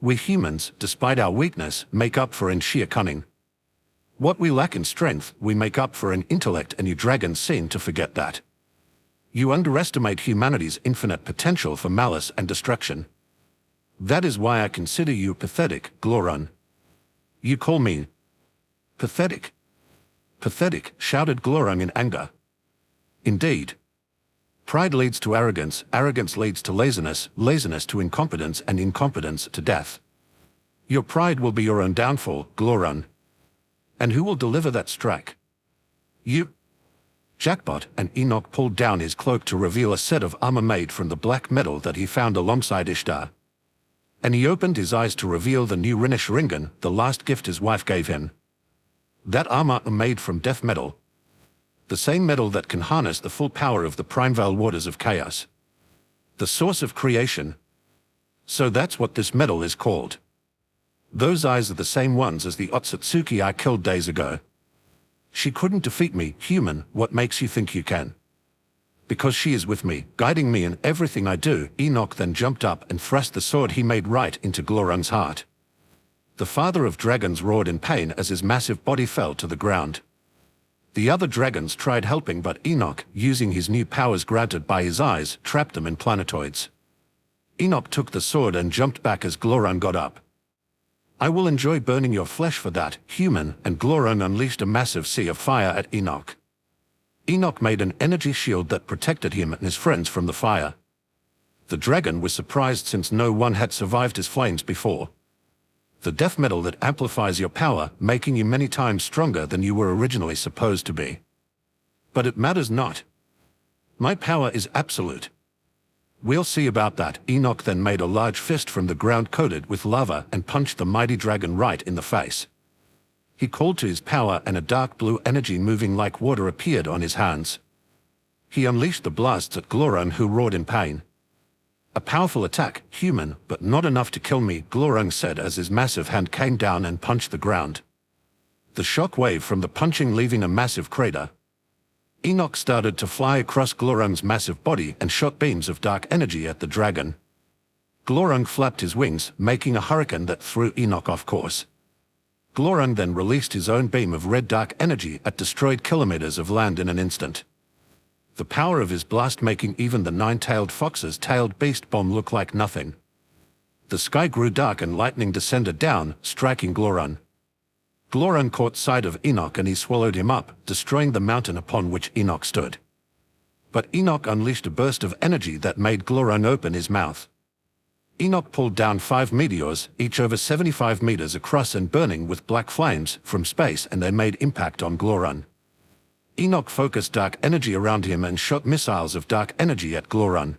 We humans, despite our weakness, make up for in sheer cunning. What we lack in strength, we make up for in intellect, and you dragons seem to forget that. You underestimate humanity's infinite potential for malice and destruction. That is why I consider you pathetic, Gloron. You call me pathetic? Pathetic, shouted Gloron in anger. Indeed. Pride leads to arrogance, arrogance leads to laziness, laziness to incompetence, and incompetence to death. Your pride will be your own downfall, Gloron. And who will deliver that strike? You. Jackpot, and Enoch pulled down his cloak to reveal a set of armor made from the black metal that he found alongside Ishtar. And he opened his eyes to reveal the new Rinish Ringan, the last gift his wife gave him. That armor made from death metal. The same metal that can harness the full power of the primeval waters of chaos. The source of creation. So that's what this metal is called. Those eyes are the same ones as the Otsutsuki I killed days ago. She couldn't defeat me, human. What makes you think you can? Because she is with me, guiding me in everything I do. Enoch then jumped up and thrust the sword he made right into Gloron's heart. The father of dragons roared in pain as his massive body fell to the ground. The other dragons tried helping, but Enoch, using his new powers granted by his eyes, trapped them in planetoids. Enoch took the sword and jumped back as Gloron got up. I will enjoy burning your flesh for that, human, and Gloron unleashed a massive sea of fire at Enoch. Enoch made an energy shield that protected him and his friends from the fire. The dragon was surprised since no one had survived his flames before. The death metal that amplifies your power, making you many times stronger than you were originally supposed to be. But it matters not. My power is absolute. We'll see about that. Enoch then made a large fist from the ground coated with lava and punched the mighty dragon right in the face. He called to his power and a dark blue energy moving like water appeared on his hands. He unleashed the blasts at Gloron, who roared in pain. A powerful attack, human, but not enough to kill me, Gloron said as his massive hand came down and punched the ground. The shock wave from the punching leaving a massive crater. Enoch started to fly across Gloron's massive body and shot beams of dark energy at the dragon. Gloron flapped his wings, making a hurricane that threw Enoch off course. Gloron then released his own beam of red dark energy that destroyed kilometers of land in an instant. The power of his blast making even the nine-tailed fox's tailed beast bomb look like nothing. The sky grew dark and lightning descended down, striking Gloron. Gloron caught sight of Enoch and he swallowed him up, destroying the mountain upon which Enoch stood. But Enoch unleashed a burst of energy that made Gloron open his mouth. Enoch pulled down 5 meteors, each over 75 meters across and burning with black flames, from space, and they made impact on Gloron. Enoch focused dark energy around him and shot missiles of dark energy at Gloron.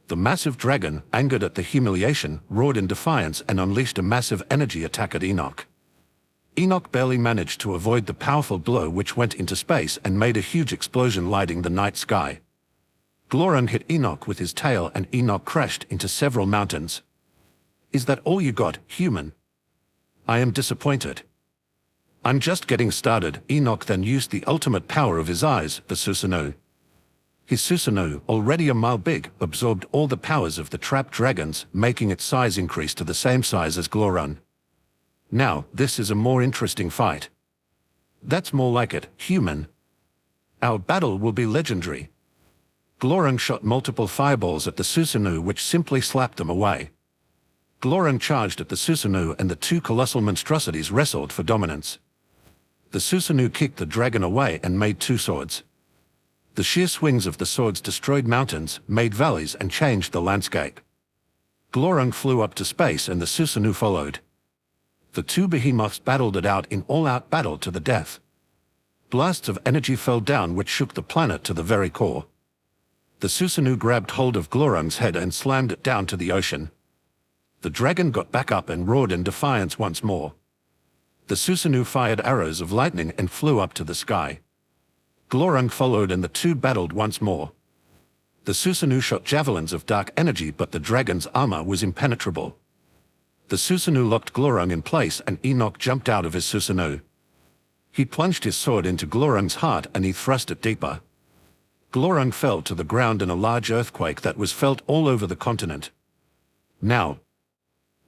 The massive dragon, angered at the humiliation, roared in defiance and unleashed a massive energy attack at Enoch. Enoch barely managed to avoid the powerful blow which went into space and made a huge explosion lighting the night sky. Gloron hit Enoch with his tail and Enoch crashed into several mountains. Is that all you got, human? I am disappointed. I'm just getting started. Enoch then used the ultimate power of his eyes, the Susanoo. His Susanoo, already a mile big, absorbed all the powers of the trapped dragons, making its size increase to the same size as Gloron. Now, this is a more interesting fight. That's more like it, human. Our battle will be legendary. Gloron shot multiple fireballs at the Susanoo which simply slapped them away. Gloron charged at the Susanoo and the two colossal monstrosities wrestled for dominance. The Susanoo kicked the dragon away and made 2 swords. The sheer swings of the swords destroyed mountains, made valleys and changed the landscape. Gloron flew up to space and the Susanoo followed. The 2 behemoths battled it out in all-out battle to the death. Blasts of energy fell down which shook the planet to the very core. The Susanoo grabbed hold of Gloron's head and slammed it down to the ocean. The dragon got back up and roared in defiance once more. The Susanoo fired arrows of lightning and flew up to the sky. Gloron followed and the 2 battled once more. The Susanoo shot javelins of dark energy but the dragon's armor was impenetrable. The Susanoo locked Gloron in place and Enoch jumped out of his Susanoo. He plunged his sword into Gloron's heart and he thrust it deeper. Gloron fell to the ground in a large earthquake that was felt all over the continent. Now,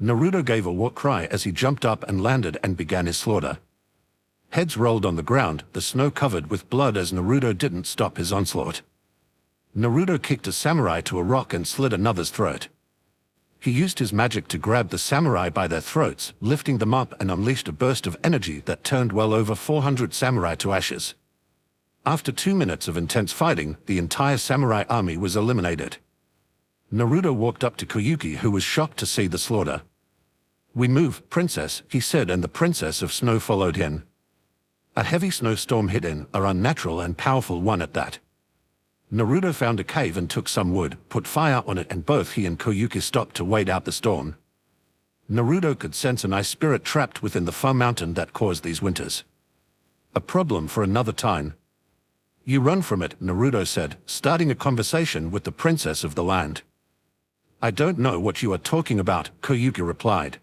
Naruto gave a war cry as he jumped up and landed and began his slaughter. Heads rolled on the ground, the snow covered with blood as Naruto didn't stop his onslaught. Naruto kicked a samurai to a rock and slit another's throat. He used his magic to grab the samurai by their throats, lifting them up and unleashed a burst of energy that turned well over 400 samurai to ashes. After 2 minutes of intense fighting, the entire samurai army was eliminated. Naruto walked up to Koyuki, who was shocked to see the slaughter. "We move, princess," he said, and the princess of snow followed him. A heavy snowstorm hit in, an unnatural and powerful one at that. Naruto found a cave and took some wood, put fire on it, and both he and Koyuki stopped to wait out the storm. Naruto could sense an ice spirit trapped within the far mountain that caused these winters. A problem for another time. "You run from it," Naruto said, starting a conversation with the princess of the land. "I don't know what you are talking about," Koyuki replied.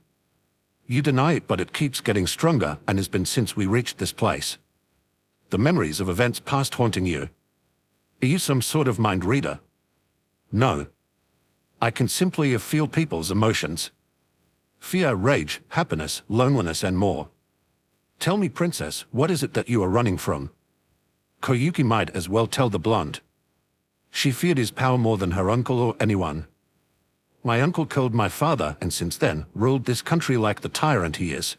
"You deny it, but it keeps getting stronger and has been since we reached this place. The memories of events past haunting you. Are you some sort of mind reader?" "No. I can simply feel people's emotions. Fear, rage, happiness, loneliness, and more. Tell me, princess, what is it that you are running from?" Koyuki might as well tell the blonde. She feared his power more than her uncle or anyone. "My uncle killed my father and since then ruled this country like the tyrant he is.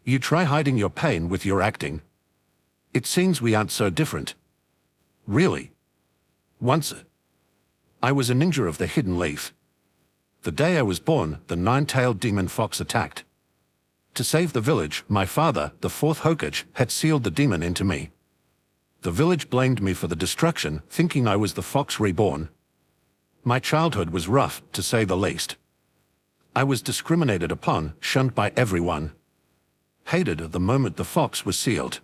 You try hiding your pain with your acting. It seems we aren't so different." "Really? Once I was a ninja of the hidden leaf. The day I was born, the nine-tailed demon fox attacked. To save the village, my father, the fourth Hokage, had sealed the demon into me. The village blamed me for the destruction, thinking I was the fox reborn. My childhood was rough, to say the least. I was discriminated upon, shunned by everyone. Hated the moment the fox was sealed.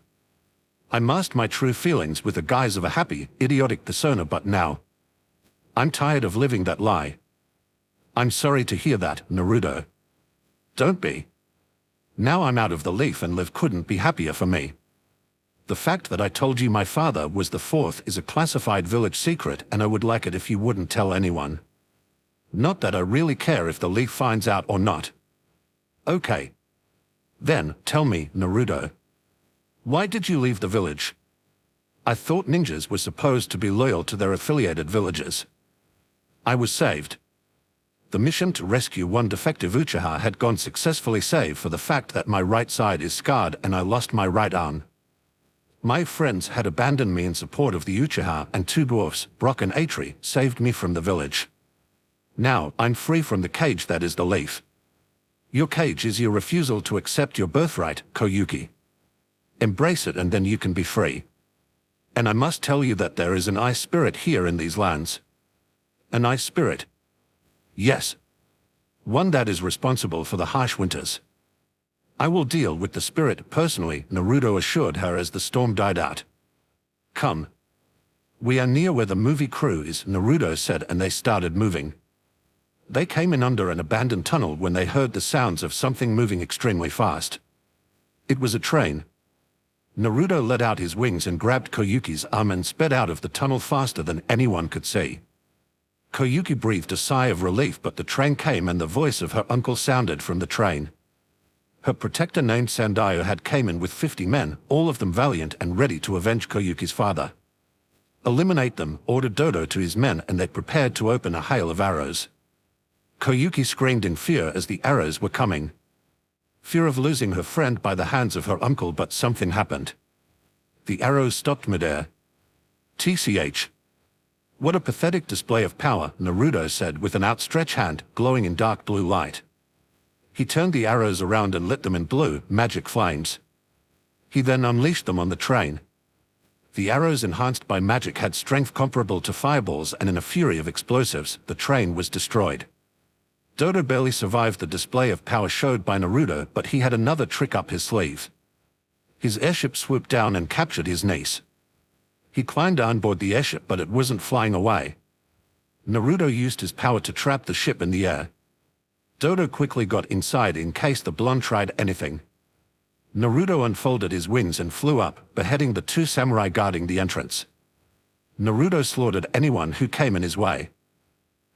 I masked my true feelings with the guise of a happy, idiotic persona, but now I'm tired of living that lie." "I'm sorry to hear that, Naruto." "Don't be. Now I'm out of the leaf and live couldn't be happier for me. The fact that I told you my father was the fourth is a classified village secret, and I would like it if you wouldn't tell anyone. Not that I really care if the leaf finds out or not." "Okay. Then, tell me, Naruto. Why did you leave the village?" "I thought ninjas were supposed to be loyal to their affiliated villages. I was saved. The mission to rescue one defective Uchiha had gone successfully, save for the fact that my right side is scarred and I lost my right arm. My friends had abandoned me in support of the Uchiha, and two dwarfs, Brock and Atri, saved me from the village. Now, I'm free from the cage that is the leaf. Your cage is your refusal to accept your birthright, Koyuki. Embrace it and then you can be free. And I must tell you that there is an ice spirit here in these lands." "An ice spirit?" "Yes. One that is responsible for the harsh winters. I will deal with the spirit personally," Naruto assured her as the storm died out. "Come. We are near where the movie crew is," Naruto said, and they started moving. They came in under an abandoned tunnel when they heard the sounds of something moving extremely fast. It was a train. Naruto let out his wings and grabbed Koyuki's arm and sped out of the tunnel faster than anyone could see. Koyuki breathed a sigh of relief, but the train came and the voice of her uncle sounded from the train. Her protector named Sandayo had came in with 50 men, all of them valiant and ready to avenge Koyuki's father. "Eliminate them," ordered Dodo to his men, and they prepared to open a hail of arrows. Koyuki screamed in fear as the arrows were coming. Fear of losing her friend by the hands of her uncle, but something happened. The arrows stopped midair. "TCH. What a pathetic display of power," Naruto said with an outstretched hand, glowing in dark blue light. He turned the arrows around and lit them in blue, magic flames. He then unleashed them on the train. The arrows, enhanced by magic, had strength comparable to fireballs, and in a fury of explosives, the train was destroyed. Dodo barely survived the display of power showed by Naruto, but he had another trick up his sleeve. His airship swooped down and captured his niece. He climbed on board the airship, but it wasn't flying away. Naruto used his power to trap the ship in the air. Dodo quickly got inside in case the blonde tried anything. Naruto unfolded his wings and flew up, beheading the two samurai guarding the entrance. Naruto slaughtered anyone who came in his way.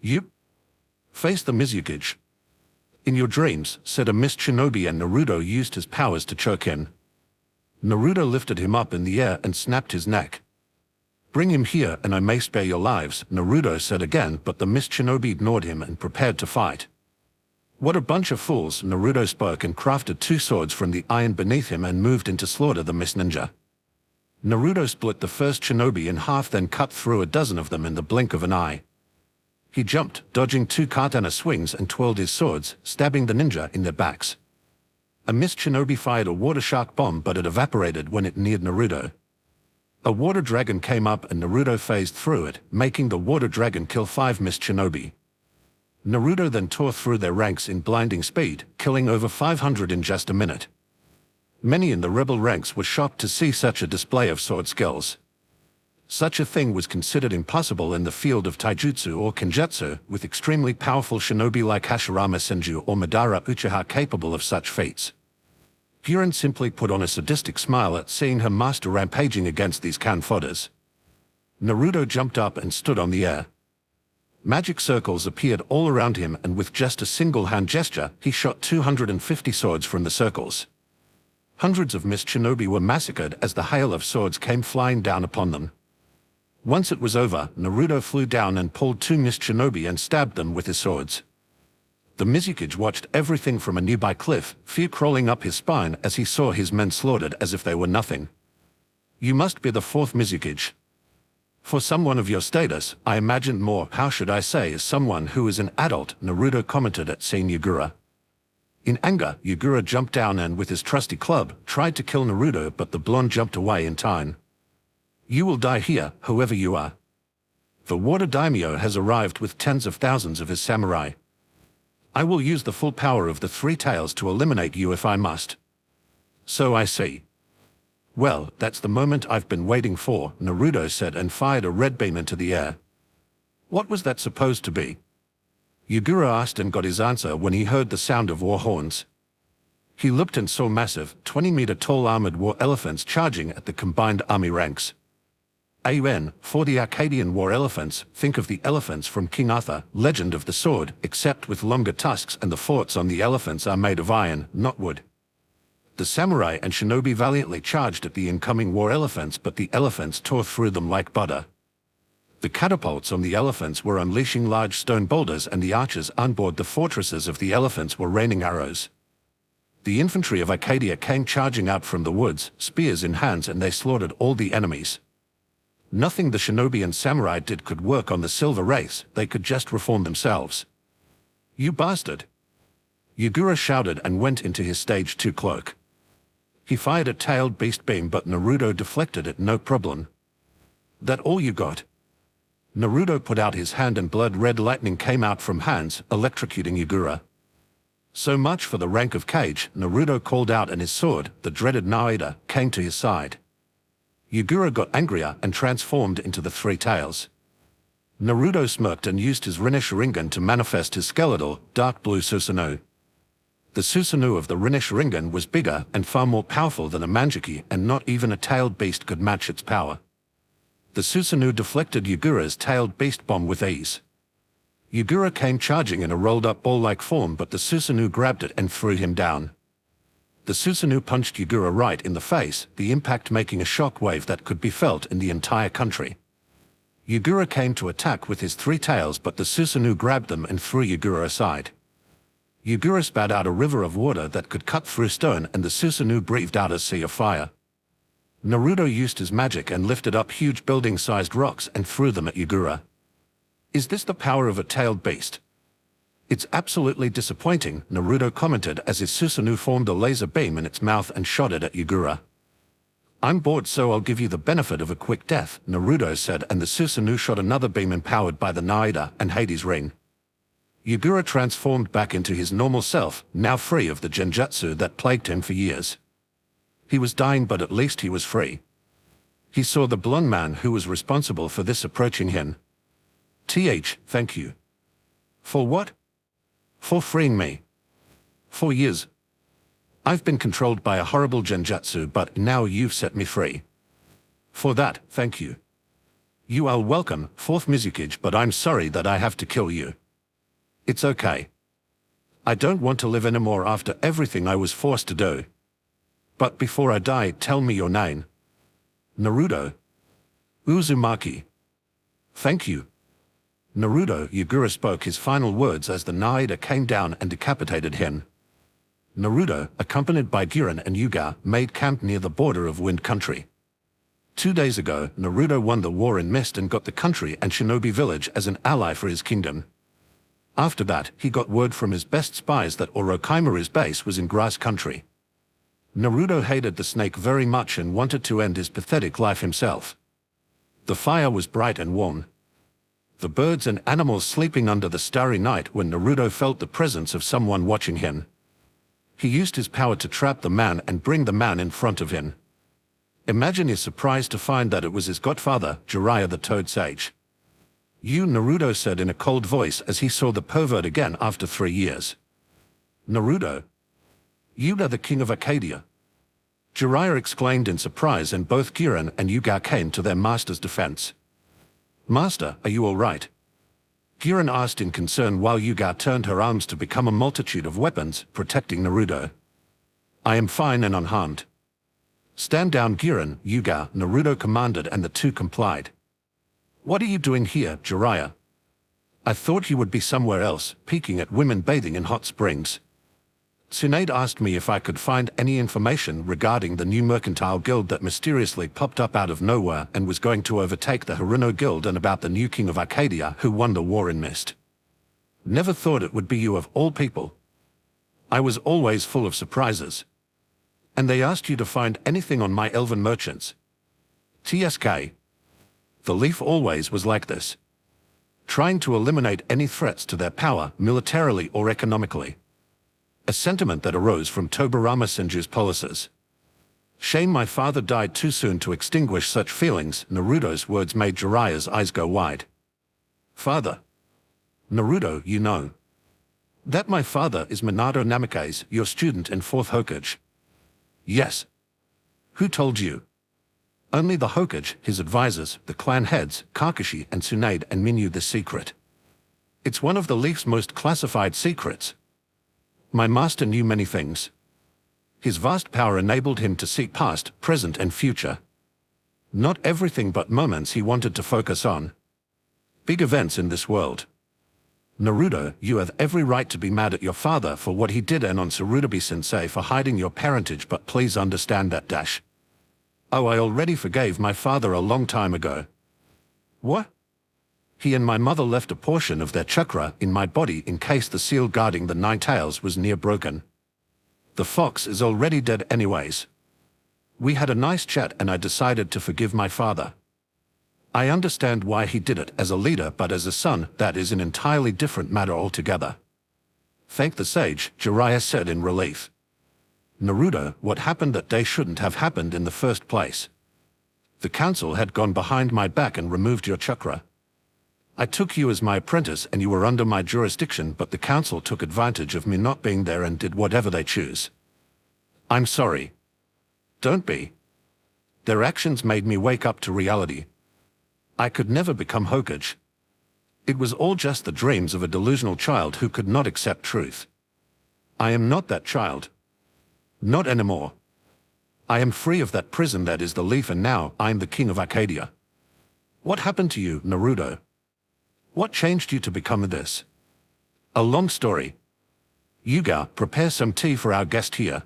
You face the Mizukage. In your dreams, said a mist shinobi, and Naruto used his powers to choke him. Naruto lifted him up in the air and snapped his neck. Bring him here and I may spare your lives, Naruto said again, but the mist shinobi ignored him and prepared to fight. What a bunch of fools, Naruto spoke and crafted 2 swords from the iron beneath him and moved in to slaughter the mist ninja. Naruto split the first shinobi in half, then cut through a dozen of them in the blink of an eye. He jumped, dodging 2 katana swings, and twirled his swords, stabbing the ninja in their backs. A mist shinobi fired a water shark bomb, but it evaporated when it neared Naruto. A water dragon came up and Naruto phased through it, making the water dragon kill 5 mist shinobi. Naruto then tore through their ranks in blinding speed, killing over 500 in just a minute. Many in the rebel ranks were shocked to see such a display of sword skills. Such a thing was considered impossible in the field of taijutsu or kenjutsu, with extremely powerful shinobi like Hashirama Senju or Madara Uchiha capable of such feats. Guren simply put on a sadistic smile at seeing her master rampaging against these kanfodders. Naruto jumped up and stood on the air. Magic circles appeared all around him, and with just a single hand gesture, he shot 250 swords from the circles. Hundreds of mist shinobi were massacred as the hail of swords came flying down upon them. Once it was over, Naruto flew down and pulled 2 mist shinobi and stabbed them with his swords. The Mizukage watched everything from a nearby cliff, fear crawling up his spine as he saw his men slaughtered as if they were nothing. You must be the 4th Mizukage. For someone of your status, I imagined more, how should I say, as someone who is an adult, Naruto commented at seeing Yagura. In anger, Yagura jumped down and with his trusty club, tried to kill Naruto, but the blonde jumped away in time. You will die here, whoever you are. The water daimyo has arrived with tens of thousands of his samurai. I will use the full power of the 3 tails to eliminate you if I must. So I see. Well, that's the moment I've been waiting for, Naruto said and fired a red beam into the air. What was that supposed to be? Yagura asked and got his answer when he heard the sound of war horns. He looked and saw massive, 20-meter-tall armored war elephants charging at the combined army ranks. For the Akkadian war elephants, think of the elephants from King Arthur, Legend of the Sword, except with longer tusks, and the forts on the elephants are made of iron, not wood. The samurai and shinobi valiantly charged at the incoming war elephants, but the elephants tore through them like butter. The catapults on the elephants were unleashing large stone boulders, and the archers on board the fortresses of the elephants were raining arrows. The infantry of Arcadia came charging out from the woods, spears in hands, and they slaughtered all the enemies. Nothing the shinobi and samurai did could work on the silver race, they could just reform themselves. You bastard! Yagura shouted and went into his stage 2 cloak. He fired a tailed beast beam, but Naruto deflected it no problem. That all you got? Naruto put out his hand and blood-red lightning came out from hands, electrocuting Yagura. So much for the rank of Kage, Naruto called out, and his sword, the dreaded Naida, came to his side. Yagura got angrier and transformed into the 3 tails. Naruto smirked and used his Rinne Sharingan to manifest his skeletal, dark blue Susanoo. The Susanoo of the Rinne Sharingan was bigger and far more powerful than a Manjiki, and not even a tailed beast could match its power. The Susanoo deflected Yagura's tailed beast bomb with ease. Yagura came charging in a rolled-up ball-like form, but the Susanoo grabbed it and threw him down. The Susanoo punched Yagura right in the face, the impact making a shock wave that could be felt in the entire country. Yagura came to attack with his 3 tails, but the Susanoo grabbed them and threw Yagura aside. Yagura spat out a river of water that could cut through stone, and the Susanoo breathed out a sea of fire. Naruto used his magic and lifted up huge building-sized rocks and threw them at Yagura. Is this the power of a tailed beast? It's absolutely disappointing, Naruto commented as his Susanoo formed a laser beam in its mouth and shot it at Yagura. I'm bored, so I'll give you the benefit of a quick death, Naruto said, and the Susanoo shot another beam empowered by the Naida and Hades ring. Yagura transformed back into his normal self, now free of the genjutsu that plagued him for years. He was dying, but at least he was free. He saw the blonde man who was responsible for this approaching him. Thank you. For what? For freeing me. For years. I've been controlled by a horrible genjutsu, but now you've set me free. For that, thank you. You are welcome, fourth Mizukage, but I'm sorry that I have to kill you. It's okay. I don't want to live anymore after everything I was forced to do. But before I die, tell me your name. Naruto. Uzumaki. Thank you. Naruto Yagura spoke his final words as the Naida came down and decapitated him. Naruto, accompanied by Giran and Yuga, made camp near the border of Wind Country. 2 days ago, Naruto won the war in Mist and got the country and Shinobi village as an ally for his kingdom. After that, he got word from his best spies that Orochimaru's base was in Grass Country. Naruto hated the snake very much and wanted to end his pathetic life himself. The fire was bright and warm. The birds and animals sleeping under the starry night when Naruto felt the presence of someone watching him. He used his power to trap the man and bring the man in front of him. Imagine his surprise to find that it was his godfather, Jiraiya the Toad Sage. You, Naruto said in a cold voice as he saw the pervert again after 3 years. Naruto. You are the king of Arcadia. Jiraiya exclaimed in surprise, and both Giran and Yuga came to their master's defense. Master, are you all right? Giran asked in concern while Yuga turned her arms to become a multitude of weapons, protecting Naruto. I am fine and unharmed. Stand down, Giran, Yuga, Naruto commanded, and the two complied. What are you doing here, Jiraiya? I thought you would be somewhere else, peeking at women bathing in hot springs. Tsunade asked me if I could find any information regarding the new mercantile guild that mysteriously popped up out of nowhere and was going to overtake the Haruno guild, and about the new king of Arcadia who won the war in Mist. Never thought it would be you of all people. I was always full of surprises. And they asked you to find anything on my elven merchants. TSK. The Leaf always was like this. Trying to eliminate any threats to their power, militarily or economically. A sentiment that arose from Tobirama Senju's policies. Shame my father died too soon to extinguish such feelings. Naruto's words made Jiraiya's eyes go wide. Father. Naruto, you know that my father is Minato Namikaze, your student in 4th Hokage. Yes. Who told you? Only the Hokage, his advisors, the clan heads, Kakashi and Tsunade, and me knew the secret. It's one of the Leaf's most classified secrets. My master knew many things. His vast power enabled him to see past, present and future. Not everything but moments he wanted to focus on. Big events in this world. Naruto, you have every right to be mad at your father for what he did and on Tsurutobi-sensei for hiding your parentage, but please understand that dash. Oh, I already forgave my father a long time ago. What? He and my mother left a portion of their chakra in my body in case the seal guarding the 9 tails was near broken. The fox is already dead anyways. We had a nice chat and I decided to forgive my father. I understand why he did it as a leader, but as a son, that is an entirely different matter altogether. Thank the sage, Jiraiya said in relief. Naruto, what happened that day shouldn't have happened in the first place. The council had gone behind my back and removed your chakra. I took you as my apprentice and you were under my jurisdiction, but the council took advantage of me not being there and did whatever they choose. I'm sorry. Don't be. Their actions made me wake up to reality. I could never become Hokage. It was all just the dreams of a delusional child who could not accept truth. I am not that child. Not anymore. I am free of that prison that is the Leaf, and now I am the king of Arcadia. What happened to you, Naruto? What changed you to become this? A long story. Yuga, prepare some tea for our guest here.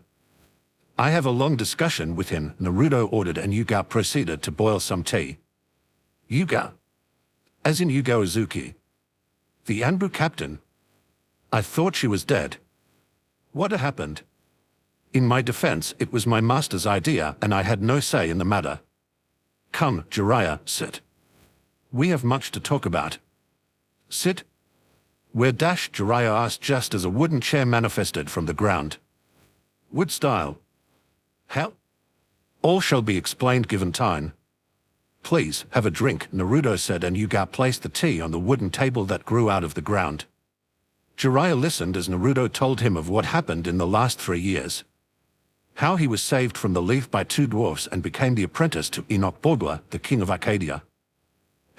I have a long discussion with him, Naruto ordered, and Yuga proceeded to boil some tea. Yuga. As in Yuga Uzuki. The Anbu captain. I thought she was dead. What happened? In my defense, it was my master's idea and I had no say in the matter. Come, Jiraiya, sit. We have much to talk about. Sit. Where dash? Jiraiya asked just as a wooden chair manifested from the ground. Wood style. How? All shall be explained given time. Please, have a drink, Naruto said, and Yuga placed the tea on the wooden table that grew out of the ground. Jiraiya listened as Naruto told him of what happened in the last 3 years. How he was saved from the Leaf by 2 dwarfs and became the apprentice to Enoch Borgwa, the king of Arcadia.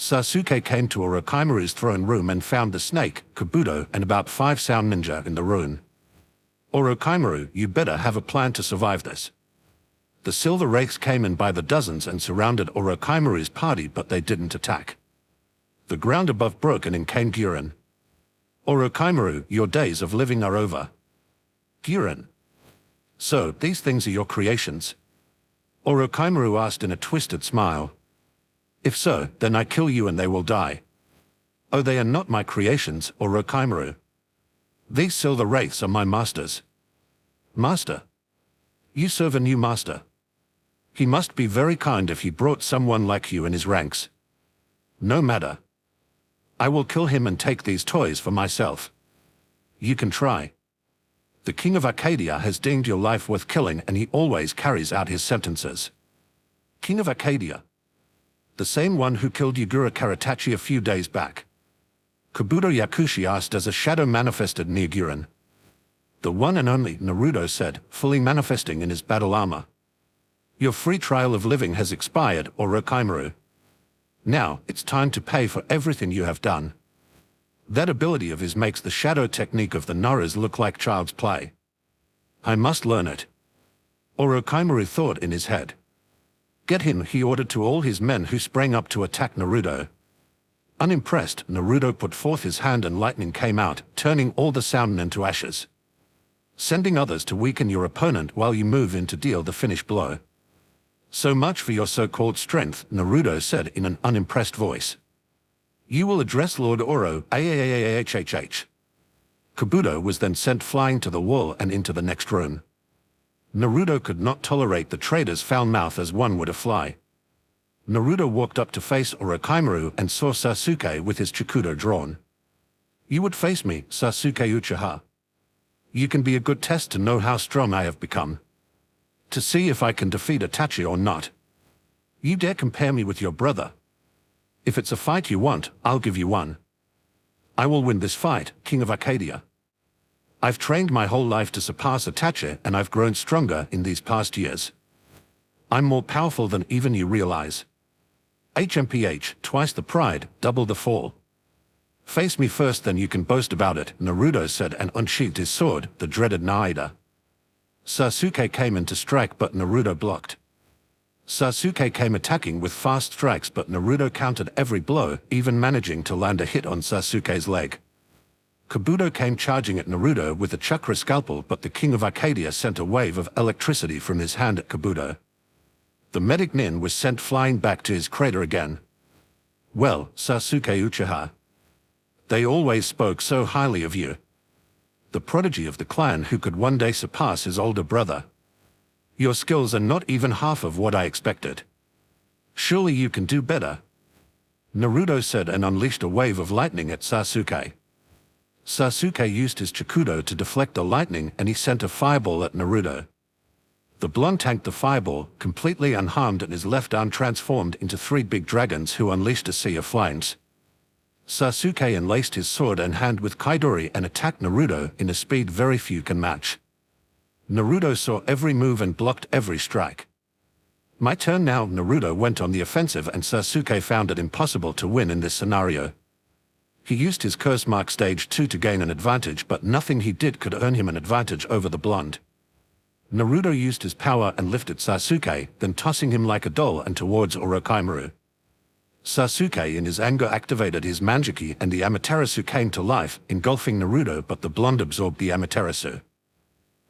Sasuke came to Orochimaru's throne room and found the snake, Kabuto, and about 5 sound ninja in the room. Orochimaru, you better have a plan to survive this. The Silver Wraiths came in by the dozens and surrounded Orochimaru's party, but they didn't attack. The ground above broke and in came Guren. Orochimaru, your days of living are over. Guren. So, these things are your creations? Orochimaru asked in a twisted smile. If so, then I kill you and they will die. Oh, they are not my creations, Orochimaru. These Silver Wraiths are my masters. Master? You serve a new master. He must be very kind if he brought someone like you in his ranks. No matter. I will kill him and take these toys for myself. You can try. The King of Arcadia has deemed your life worth killing, and he always carries out his sentences. King of Arcadia. The same one who killed Yagura Karatachi a few days back. Kabuto Yakushi asked as a shadow manifested near Guren. The one and only, Naruto said, fully manifesting in his battle armor. Your free trial of living has expired, Orochimaru. Now, it's time to pay for everything you have done. That ability of his makes the shadow technique of the Naras look like child's play. I must learn it. Orochimaru thought in his head. Get him, he ordered to all his men who sprang up to attack Naruto. Unimpressed, Naruto put forth his hand and lightning came out, turning all the sound into ashes. Sending others to weaken your opponent while you move in to deal the finish blow. So much for your so-called strength, Naruto said in an unimpressed voice. You will address Lord Oro, ahhhhhh. Kabuto was then sent flying to the wall and into the next room. Naruto could not tolerate the traitor's foul mouth as one would a fly. Naruto walked up to face Orochimaru and saw Sasuke with his Chikudo drawn. You would face me, Sasuke Uchiha. You can be a good test to know how strong I have become. To see if I can defeat Itachi or not. You dare compare me with your brother? If it's a fight you want, I'll give you one. I will win this fight, King of Arcadia. I've trained my whole life to surpass Itachi, and I've grown stronger in these past years. I'm more powerful than even you realize. HMPH, twice the pride, double the fall. Face me first, then you can boast about it, Naruto said and unsheathed his sword, the dreaded Naida. Sasuke came in to strike but Naruto blocked. Sasuke came attacking with fast strikes but Naruto countered every blow, even managing to land a hit on Sasuke's leg. Kabuto came charging at Naruto with a Chakra scalpel, but the King of Arcadia sent a wave of electricity from his hand at Kabuto. The medic Nin was sent flying back to his crater again. Well, Sasuke Uchiha. They always spoke so highly of you. The prodigy of the clan who could one day surpass his older brother. Your skills are not even half of what I expected. Surely you can do better. Naruto said and unleashed a wave of lightning at Sasuke. Sasuke used his Chikudo to deflect the lightning and he sent a fireball at Naruto. The blonde tanked the fireball, completely unharmed, and his left arm transformed into 3 big dragons who unleashed a sea of flames. Sasuke enlaced his sword and hand with Chidori and attacked Naruto in a speed very few can match. Naruto saw every move and blocked every strike. My turn now. Naruto went on the offensive and Sasuke found it impossible to win in this scenario. He used his curse mark stage 2 to gain an advantage, but nothing he did could earn him an advantage over the blonde. Naruto used his power and lifted Sasuke, then tossing him like a doll and towards Orochimaru. Sasuke in his anger activated his Manjiki and the Amaterasu came to life, engulfing Naruto, but the blonde absorbed the Amaterasu.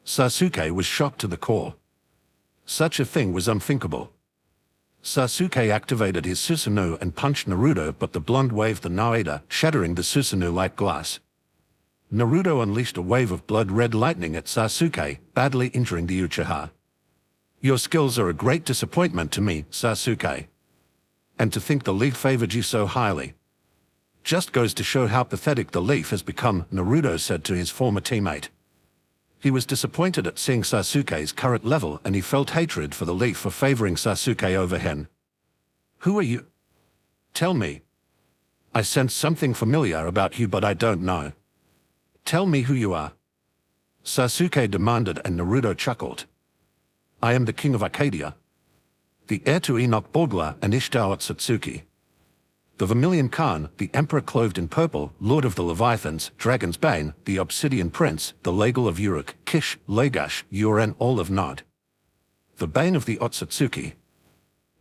Sasuke was shocked to the core. Such a thing was unthinkable. Sasuke activated his Susanoo and punched Naruto, but the blonde waved the Naida, shattering the Susanoo like glass. Naruto unleashed a wave of blood-red lightning at Sasuke, badly injuring the Uchiha. Your skills are a great disappointment to me, Sasuke. And to think the leaf favored you so highly. Just goes to show how pathetic the leaf has become, Naruto said to his former teammate. He was disappointed at seeing Sasuke's current level and he felt hatred for the leaf for favoring Sasuke over him. Who are you? Tell me. I sense something familiar about you but I don't know. Tell me who you are. Sasuke demanded and Naruto chuckled. I am the King of Arcadia. The heir to Enoch Borgla and Ishtar Otsutsuki. The Vermilion Khan, the Emperor clothed in purple, Lord of the Leviathans, Dragon's Bane, the Obsidian Prince, the Lagal of Uruk, Kish, Lagash, Uren, all of Nod. The Bane of the Otsutsuki.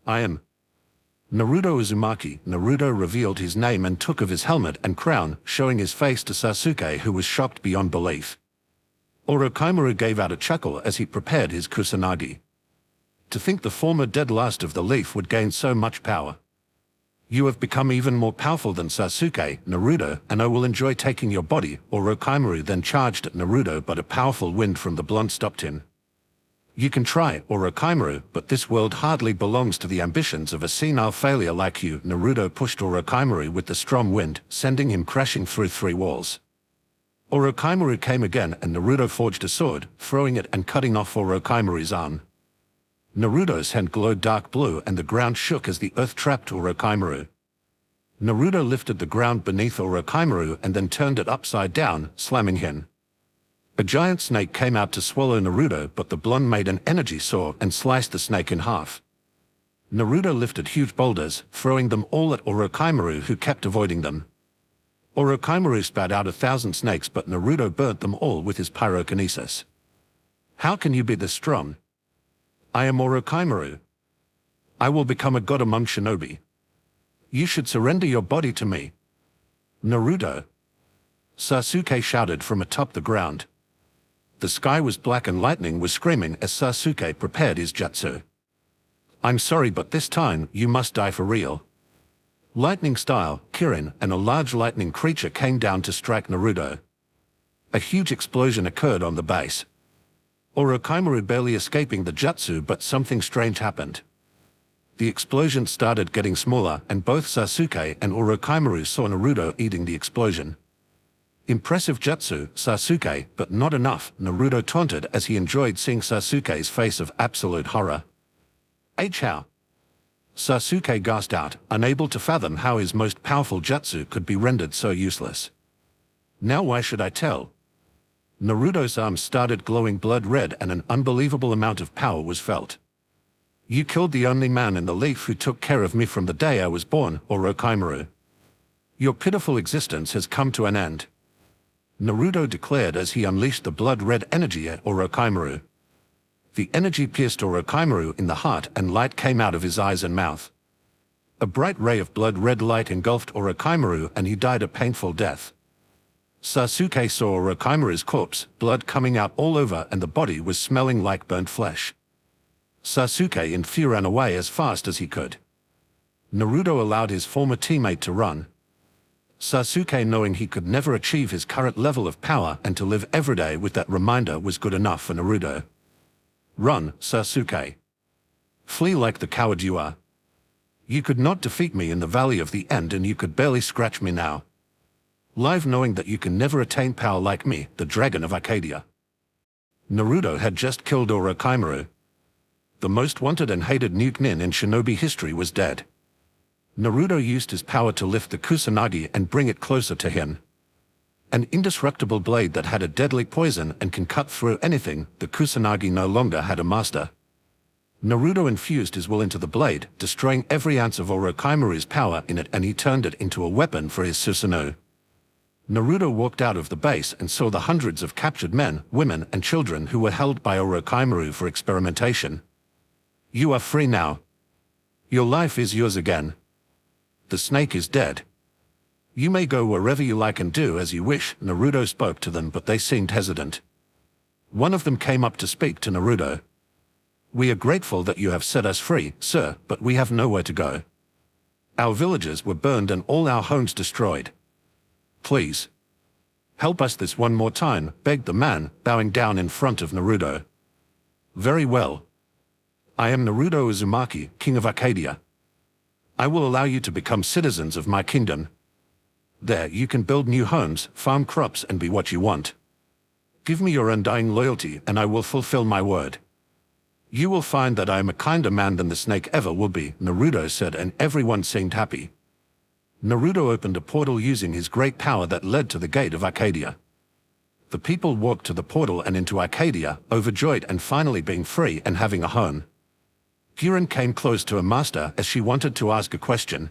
I am Naruto Uzumaki. Naruto revealed his name and took of his helmet and crown, showing his face to Sasuke, who was shocked beyond belief. Orochimaru gave out a chuckle as he prepared his Kusanagi. To think the former dead last of the leaf would gain so much power. You have become even more powerful than Sasuke, Naruto, and I will enjoy taking your body. Orochimaru then charged at Naruto, but a powerful wind from the blunt stopped him. You can try, Orochimaru, but this world hardly belongs to the ambitions of a senile failure like you. Naruto pushed Orochimaru with the strong wind, sending him crashing through 3 walls. Orochimaru came again and Naruto forged a sword, throwing it and cutting off Orochimaru's arm. Naruto's hand glowed dark blue and the ground shook as the earth trapped Orochimaru. Naruto lifted the ground beneath Orochimaru and then turned it upside down, slamming him. A giant snake came out to swallow Naruto, but the blonde made an energy saw and sliced the snake in half. Naruto lifted huge boulders, throwing them all at Orochimaru, who kept avoiding them. Orochimaru spat out 1,000 snakes, but Naruto burnt them all with his pyrokinesis. How can you be this strong? I am Orochimaru. I will become a god among shinobi. You should surrender your body to me. Naruto. Sasuke shouted from atop the ground. The sky was black and lightning was screaming as Sasuke prepared his jutsu. I'm sorry, but this time you must die for real. Lightning style, Kirin, and a large lightning creature came down to strike Naruto. A huge explosion occurred on the base. Orochimaru barely escaping the jutsu, but something strange happened. The explosion started getting smaller and both Sasuke and Orochimaru saw Naruto eating the explosion. Impressive jutsu, Sasuke, but not enough, Naruto taunted as he enjoyed seeing Sasuke's face of absolute horror. How? Sasuke gasped out, unable to fathom how his most powerful jutsu could be rendered so useless. Now why should I tell? Naruto's arms started glowing blood red and an unbelievable amount of power was felt. You killed the only man in the leaf who took care of me from the day I was born, Orochimaru. Your pitiful existence has come to an end. Naruto declared as he unleashed the blood red energy at Orochimaru. The energy pierced Orochimaru in the heart and light came out of his eyes and mouth. A bright ray of blood red light engulfed Orochimaru and he died a painful death. Sasuke saw Orochimaru's corpse, blood coming out all over and the body was smelling like burnt flesh. Sasuke in fear ran away as fast as he could. Naruto allowed his former teammate to run. Sasuke, knowing he could never achieve his current level of power and to live every day with that reminder was good enough for Naruto. Run, Sasuke. Flee like the coward you are. You could not defeat me in the Valley of the End and you could barely scratch me now. Live knowing that you can never attain power like me, the Dragon of Arcadia. Naruto had just killed Orochimaru. The most wanted and hated Nin in shinobi history was dead. Naruto used his power to lift the Kusanagi and bring it closer to him. An indestructible blade that had a deadly poison and can cut through anything, the Kusanagi no longer had a master. Naruto infused his will into the blade, destroying every ounce of Orochimaru's power in it, and he turned it into a weapon for his Susanoo. Naruto walked out of the base and saw the hundreds of captured men, women, and children who were held by Orochimaru for experimentation. You are free now. Your life is yours again. The snake is dead. You may go wherever you like and do as you wish. Naruto spoke to them, but they seemed hesitant. One of them came up to speak to Naruto. We are grateful that you have set us free, sir, but we have nowhere to go. Our villages were burned and all our homes destroyed. Please. Help us this one more time, begged the man, bowing down in front of Naruto. Very well. I am Naruto Uzumaki, King of Arcadia. I will allow you to become citizens of my kingdom. There you can build new homes, farm crops and be what you want. Give me your undying loyalty and I will fulfill my word. You will find that I am a kinder man than the snake ever will be, Naruto said, and everyone seemed happy. Naruto opened a portal using his great power that led to the gate of Arcadia. The people walked to the portal and into Arcadia, overjoyed and finally being free and having a home. Kirin came close to her master as she wanted to ask a question.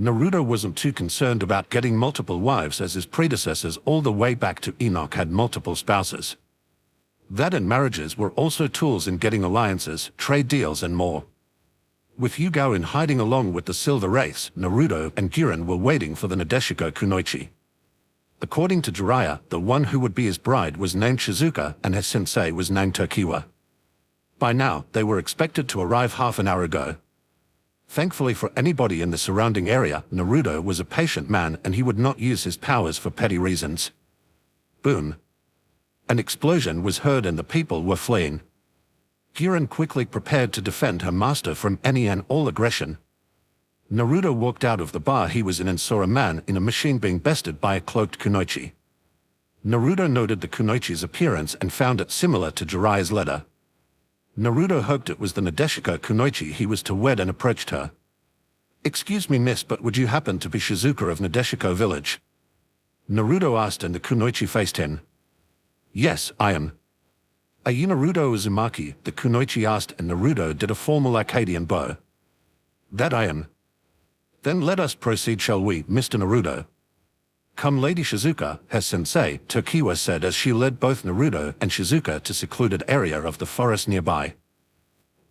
Naruto wasn't too concerned about getting multiple wives, as his predecessors all the way back to Enoch had multiple spouses. That and marriages were also tools in getting alliances, trade deals and more. With Yugao hiding along with the Silver Wraiths, Naruto and Giran were waiting for the Nadeshiko Kunoichi. According to Jiraiya, the one who would be his bride was named Shizuka and his sensei was named Tokiwa. By now, they were expected to arrive half an hour ago. Thankfully for anybody in the surrounding area, Naruto was a patient man and he would not use his powers for petty reasons. Boom. An explosion was heard and the people were fleeing. Giran quickly prepared to defend her master from any and all aggression. Naruto walked out of the bar he was in and saw a man in a machine being bested by a cloaked kunoichi. Naruto noted the kunoichi's appearance and found it similar to Jiraiya's letter. Naruto hoped it was the Nadeshiko kunoichi he was to wed and approached her. "Excuse me, miss, but would you happen to be Shizuka of Nadeshiko village?" Naruto asked and the kunoichi faced him. "Yes, I am." "Are you Naruto Uzumaki?" the kunoichi asked and Naruto did a formal Akkadian bow. "That I am." "Then let us proceed, shall we, Mr. Naruto?" "Come, Lady Shizuka," her sensei, Tokiwa said as she led both Naruto and Shizuka to secluded area of the forest nearby.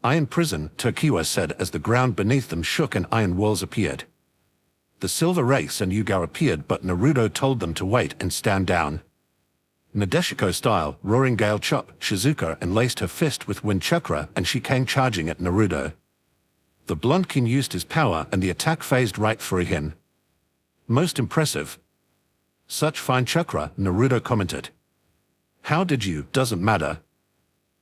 "Iron prison," Tokiwa said as the ground beneath them shook and iron walls appeared. The Silver Wraiths and Yugao appeared but Naruto told them to wait and stand down. Nadeshiko style, roaring gale chop, Shizuka and laced her fist with wind chakra and she came charging at Naruto. The blonde king used his power and the attack phased right through him. "Most impressive." "Such fine chakra," Naruto commented. "How did you? Doesn't matter."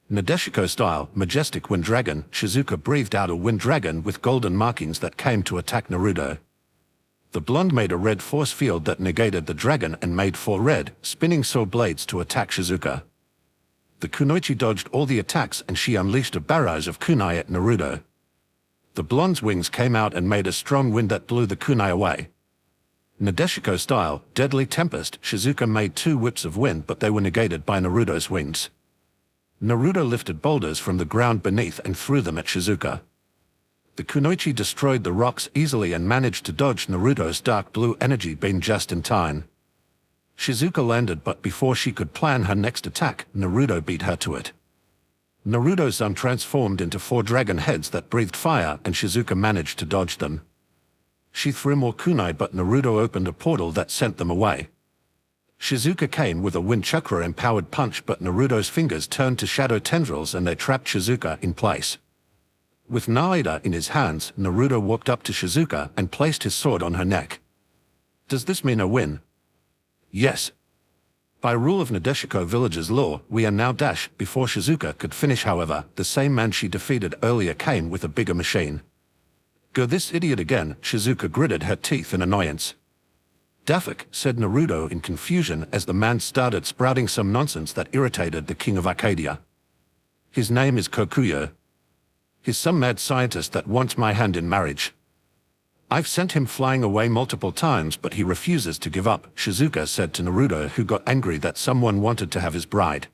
Nadeshiko style, majestic wind dragon, Shizuka breathed out a wind dragon with golden markings that came to attack Naruto. The blonde made a red force field that negated the dragon and made 4 red, spinning sword blades to attack Shizuka. The kunoichi dodged all the attacks and she unleashed a barrage of kunai at Naruto. The blonde's wings came out and made a strong wind that blew the kunai away. Nadeshiko style, deadly tempest, Shizuka made 2 whips of wind but they were negated by Naruto's wings. Naruto lifted boulders from the ground beneath and threw them at Shizuka. The kunoichi destroyed the rocks easily and managed to dodge Naruto's dark blue energy beam just in time. Shizuka landed but before she could plan her next attack, Naruto beat her to it. Naruto's son transformed into 4 dragon heads that breathed fire and Shizuka managed to dodge them. She threw more kunai but Naruto opened a portal that sent them away. Shizuka came with a wind chakra empowered punch but Naruto's fingers turned to shadow tendrils and they trapped Shizuka in place. With Naida in his hands, Naruto walked up to Shizuka and placed his sword on her neck. "Does this mean a win?" "Yes. By rule of Nadeshiko village's law, we are now dash." Before Shizuka could finish however, the same man she defeated earlier came with a bigger machine. "Go this idiot again," Shizuka gritted her teeth in annoyance. "Dafik," said Naruto in confusion as the man started sprouting some nonsense that irritated the king of Arcadia. "His name is Kokuyo. He's some mad scientist that wants my hand in marriage. I've sent him flying away multiple times but he refuses to give up," Shizuka said to Naruto who got angry that someone wanted to have his bride.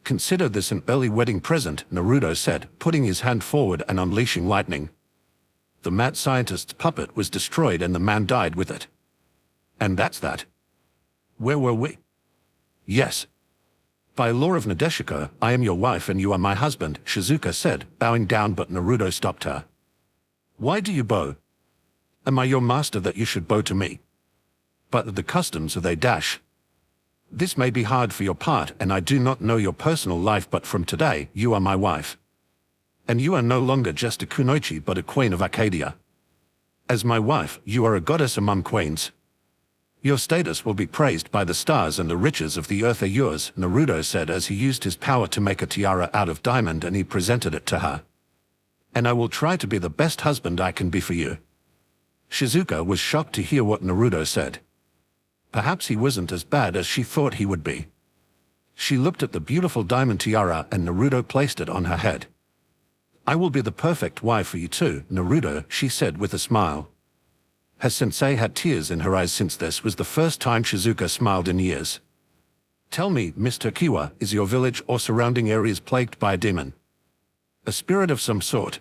"Consider this an early wedding present," Naruto said, putting his hand forward and unleashing lightning. The mad scientist's puppet was destroyed and the man died with it. And that's that. Where were we? "Yes. By law of Nadeshiko, I am your wife and you are my husband," Shizuka said, bowing down but Naruto stopped her. "Why do you bow? Am I your master that you should bow to me? But the customs are they dash. This may be hard for your part and I do not know your personal life but from today, you are my wife. And you are no longer just a kunoichi but a queen of Arcadia. As my wife, you are a goddess among queens. Your status will be praised by the stars and the riches of the earth are yours," Naruto said as he used his power to make a tiara out of diamond and he presented it to her. "And I will try to be the best husband I can be for you." Shizuka was shocked to hear what Naruto said. Perhaps he wasn't as bad as she thought he would be. She looked at the beautiful diamond tiara and Naruto placed it on her head. "I will be the perfect wife for you too, Naruto," she said with a smile. Her sensei had tears in her eyes since this was the first time Shizuka smiled in years. "Tell me, Mr. Kiwa, is your village or surrounding areas plagued by a demon? A spirit of some sort?"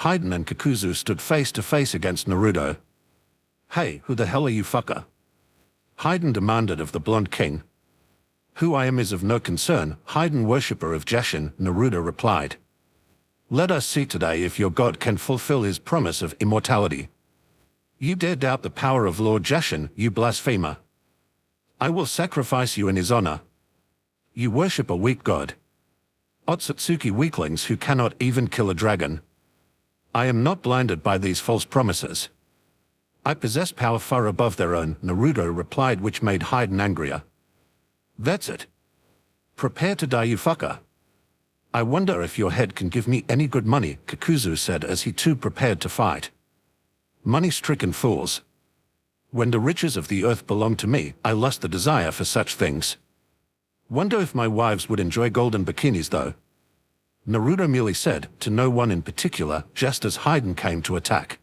Hayden and Kikuzu stood face to face against Naruto. "Hey, who the hell are you, fucker?" Hayden demanded of the blonde king. "Who I am is of no concern, Hayden, worshipper of Jashin," Naruto replied. "Let us see today if your god can fulfill his promise of immortality. You dare doubt the power of Lord Jashin, you blasphemer. I will sacrifice you in his honor. You worship a weak god. Otsutsuki weaklings who cannot even kill a dragon. I am not blinded by these false promises. I possess power far above their own," Naruto replied, which made Hayden angrier. "That's it. Prepare to die, you fucker. I wonder if your head can give me any good money," Kikuzu said as he too prepared to fight. "Money-stricken fools. When the riches of the earth belong to me, I lust the desire for such things. Wonder if my wives would enjoy golden bikinis though." Naruto merely said, to no one in particular, just as Hayden came to attack.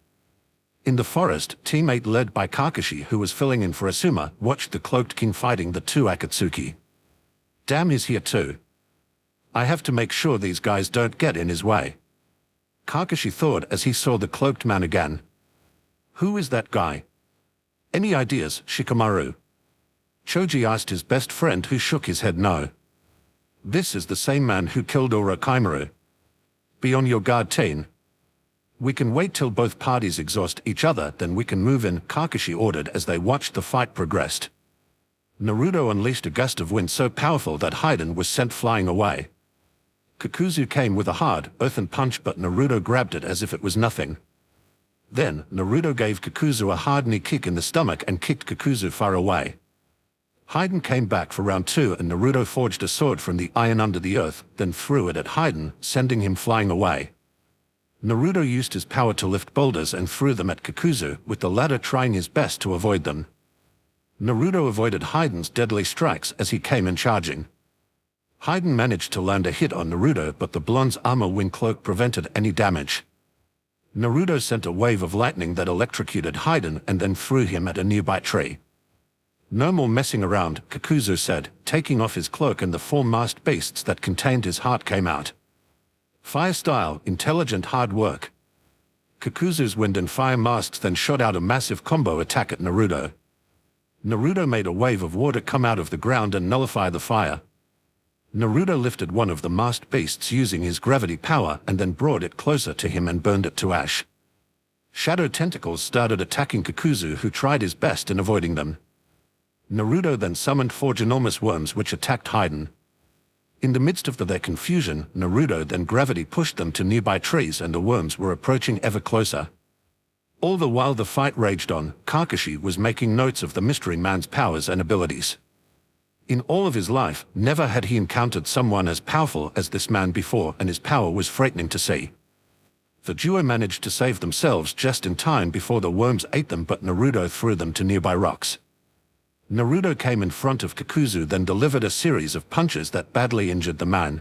In the forest, Team 8 led by Kakashi, who was filling in for Asuma, watched the Cloaked King fighting the two Akatsuki. "Damn, he's here too. I have to make sure these guys don't get in his way," Kakashi thought as he saw the Cloaked Man again. "Who is that guy? Any ideas, Shikamaru?" Choji asked his best friend, who shook his head no. "This is the same man who killed Orochimaru. Be on your guard, teen. We can wait till both parties exhaust each other, then we can move in," Kakashi ordered as they watched the fight progressed. Naruto unleashed a gust of wind so powerful that Hayden was sent flying away. Kikuzu came with a hard, earthen punch, but Naruto grabbed it as if it was nothing. Then, Naruto gave Kikuzu a hard knee kick in the stomach and kicked Kikuzu far away. Hayden came back for round 2 and Naruto forged a sword from the iron under the earth, then threw it at Hayden, sending him flying away. Naruto used his power to lift boulders and threw them at Kikuzu, with the latter trying his best to avoid them. Naruto avoided Hayden's deadly strikes as he came in charging. Hayden managed to land a hit on Naruto, but the blonde's armor wind cloak prevented any damage. Naruto sent a wave of lightning that electrocuted Hayden and then threw him at a nearby tree. "No more messing around," Kikuzu said, taking off his cloak, and the 4 masked beasts that contained his heart came out. "Fire style, intelligent hard work." Kikuzu's wind and fire masks then shot out a massive combo attack at Naruto. Naruto made a wave of water come out of the ground and nullify the fire. Naruto lifted one of the masked beasts using his gravity power and then brought it closer to him and burned it to ash. Shadow tentacles started attacking Kikuzu, who tried his best in avoiding them. Naruto then summoned 4 ginormous worms which attacked Hayden. In the midst of their confusion, Naruto then gravity pushed them to nearby trees and the worms were approaching ever closer. All the while the fight raged on, Kakashi was making notes of the mystery man's powers and abilities. In all of his life, never had he encountered someone as powerful as this man before, and his power was frightening to see. The duo managed to save themselves just in time before the worms ate them, but Naruto threw them to nearby rocks. Naruto came in front of Kikuzu, then delivered a series of punches that badly injured the man.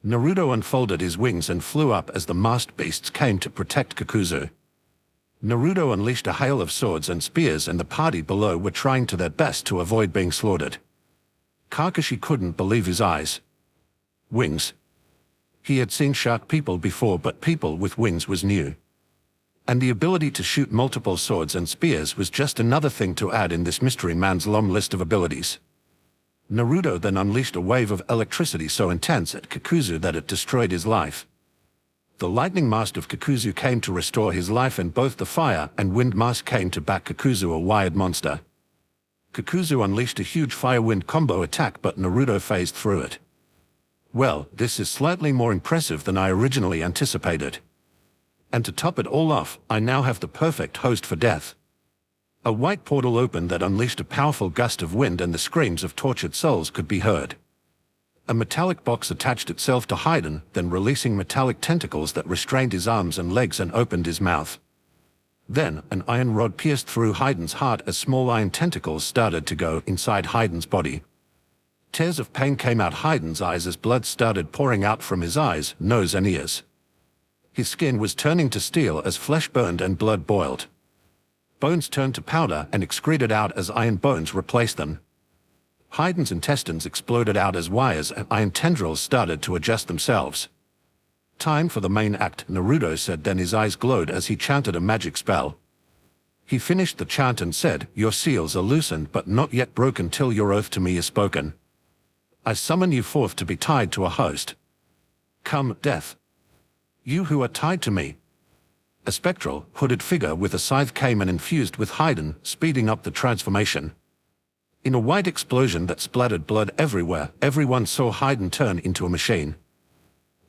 Naruto unfolded his wings and flew up as the masked beasts came to protect Kikuzu. Naruto unleashed a hail of swords and spears, and the party below were trying to their best to avoid being slaughtered. Kakashi couldn't believe his eyes. Wings. He had seen shark people before, but people with wings was new. And the ability to shoot multiple swords and spears was just another thing to add in this mystery man's long list of abilities. Naruto then unleashed a wave of electricity so intense at Kikuzu that it destroyed his life. The lightning mask of Kikuzu came to restore his life, and both the fire and wind mask came to back Kikuzu, a wired monster. Kikuzu unleashed a huge fire-wind combo attack, but Naruto phased through it. Well, this is slightly more impressive than I originally anticipated. And to top it all off, I now have the perfect host for death. A white portal opened that unleashed a powerful gust of wind, and the screams of tortured souls could be heard. A metallic box attached itself to Hayden, then releasing metallic tentacles that restrained his arms and legs and opened his mouth. Then, an iron rod pierced through Hayden's heart as small iron tentacles started to go inside Hayden's body. Tears of pain came out Hayden's eyes as blood started pouring out from his eyes, nose and ears. His skin was turning to steel as flesh burned and blood boiled. Bones turned to powder and excreted out as iron bones replaced them. Hayden's intestines exploded out as wires and iron tendrils started to adjust themselves. Time for the main act, Naruto said, then his eyes glowed as he chanted a magic spell. He finished the chant and said, "Your seals are loosened but not yet broken till your oath to me is spoken. I summon you forth to be tied to a host. Come, death. You who are tied to me." A spectral, hooded figure with a scythe came and infused with Haiden, speeding up the transformation. In a white explosion that splattered blood everywhere, everyone saw Haiden turn into a machine.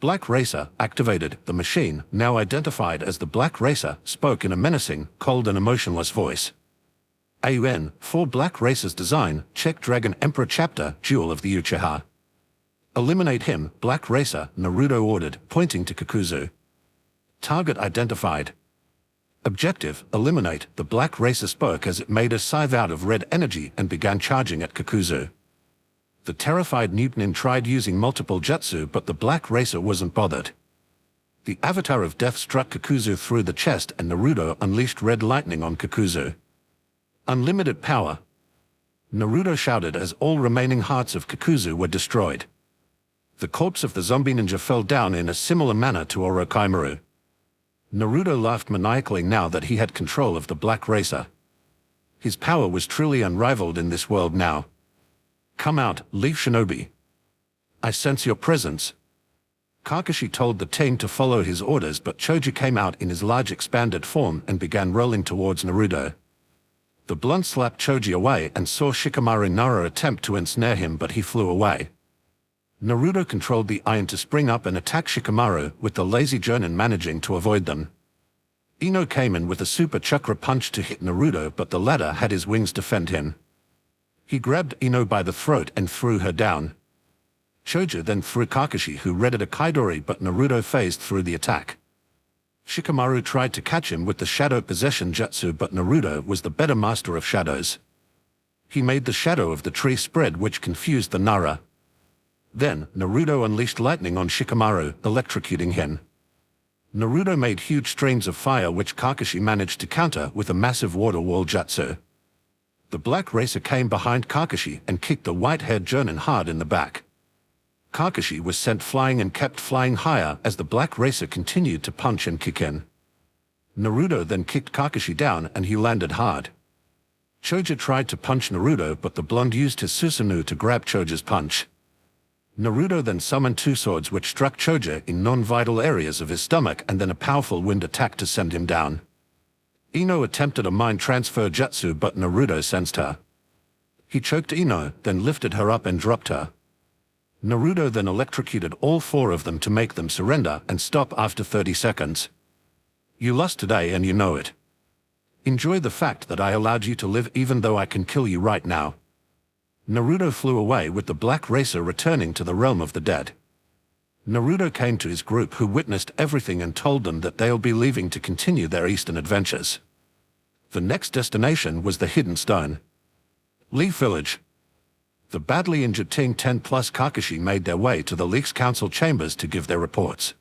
Black Racer activated. The machine, now identified as the Black Racer, spoke in a menacing, cold and emotionless voice. AUN, for Black Racer's design, check Dragon Emperor Chapter, Jewel of the Uchiha. Eliminate him, Black Racer, Naruto ordered, pointing to Kakuzu. Target identified. Objective, eliminate. The Black Racer spoke as it made a scythe out of red energy and began charging at Kakuzu. The terrified Newtonin tried using multiple jutsu, but the Black Racer wasn't bothered. The Avatar of Death struck Kakuzu through the chest and Naruto unleashed red lightning on Kakuzu. Unlimited power. Naruto shouted as all remaining hearts of Kakuzu were destroyed. The corpse of the zombie ninja fell down in a similar manner to Orochimaru. Naruto laughed maniacally now that he had control of the Black Racer. His power was truly unrivaled in this world now. Come out, leaf Shinobi. I sense your presence. Kakashi told the team to follow his orders, but Choji came out in his large expanded form and began rolling towards Naruto. The blunt slapped Choji away and saw Shikamaru Nara attempt to ensnare him, but he flew away. Naruto controlled the iron to spring up and attack Shikamaru, with the lazy Jonin managing to avoid them. Ino came in with a super chakra punch to hit Naruto, but the latter had his wings defend him. He grabbed Ino by the throat and threw her down. Choji then threw Kakashi, who readied a Kaidori, but Naruto phased through the attack. Shikamaru tried to catch him with the Shadow Possession Jutsu, but Naruto was the better master of shadows. He made the shadow of the tree spread, which confused the Nara. Then, Naruto unleashed lightning on Shikamaru, electrocuting him. Naruto made huge streams of fire, which Kakashi managed to counter with a massive water wall jutsu. The Black Racer came behind Kakashi and kicked the white-haired Jonin hard in the back. Kakashi was sent flying and kept flying higher as the Black Racer continued to punch and kick in. Naruto then kicked Kakashi down and he landed hard. Choji tried to punch Naruto, but the blonde used his Susanoo to grab Choji's punch. Naruto then summoned two swords which struck Choji in non-vital areas of his stomach and then a powerful wind attack to send him down. Ino attempted a mind transfer jutsu, but Naruto sensed her. He choked Ino, then lifted her up and dropped her. Naruto then electrocuted all four of them to make them surrender and stop after 30 seconds. You lost today and you know it. Enjoy the fact that I allowed you to live even though I can kill you right now. Naruto flew away with the Black Racer returning to the realm of the dead. Naruto came to his group, who witnessed everything, and told them that they'll be leaving to continue their eastern adventures. The next destination was the Hidden Stone. Leaf Village. The badly injured Team 10 plus Kakashi made their way to the Leaf's council chambers to give their reports.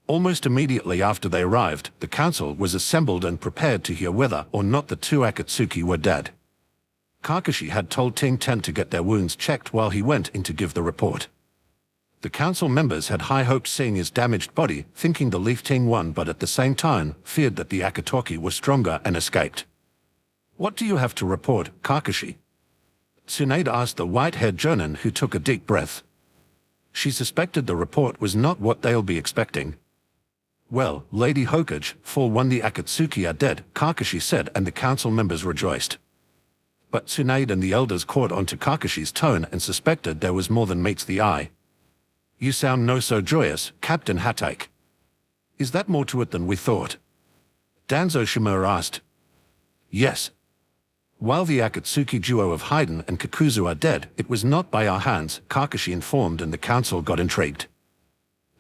Almost immediately after they arrived, the council was assembled and prepared to hear whether or not the two Akatsuki were dead. Kakashi had told Team 10 to get their wounds checked while he went in to give the report. The council members had high hopes seeing his damaged body, thinking the Leaf Team won, but at the same time feared that the Akatsuki were stronger and escaped. What do you have to report, Kakashi? Tsunade asked the white-haired Jonin, who took a deep breath. She suspected the report was not what they'll be expecting. Well, Lady Hokage, for one, the Akatsuki are dead, Kakashi said, and the council members rejoiced. But Tsunade and the elders caught on to Kakashi's tone and suspected there was more than meets the eye. You sound no so joyous, Captain Hatake. Is that more to it than we thought? Danzo Shimura asked. Yes. While the Akatsuki duo of Haiden and Kakuzu are dead, it was not by our hands, Kakashi informed, and the council got intrigued.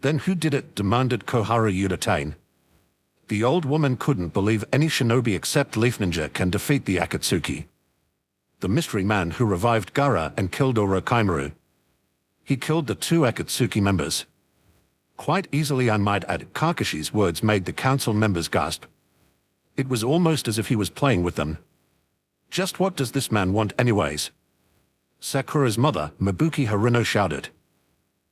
Then who did it? Demanded Koharu Udatane. The old woman couldn't believe any shinobi except Leaf Ninja can defeat the Akatsuki. The mystery man who revived Gaara and killed Orochimaru. He killed the two Akatsuki members. Quite easily, I might add. Kakashi's words made the council members gasp. It was almost as if he was playing with them. Just what does this man want anyways? Sakura's mother, Mabuki Haruno, shouted.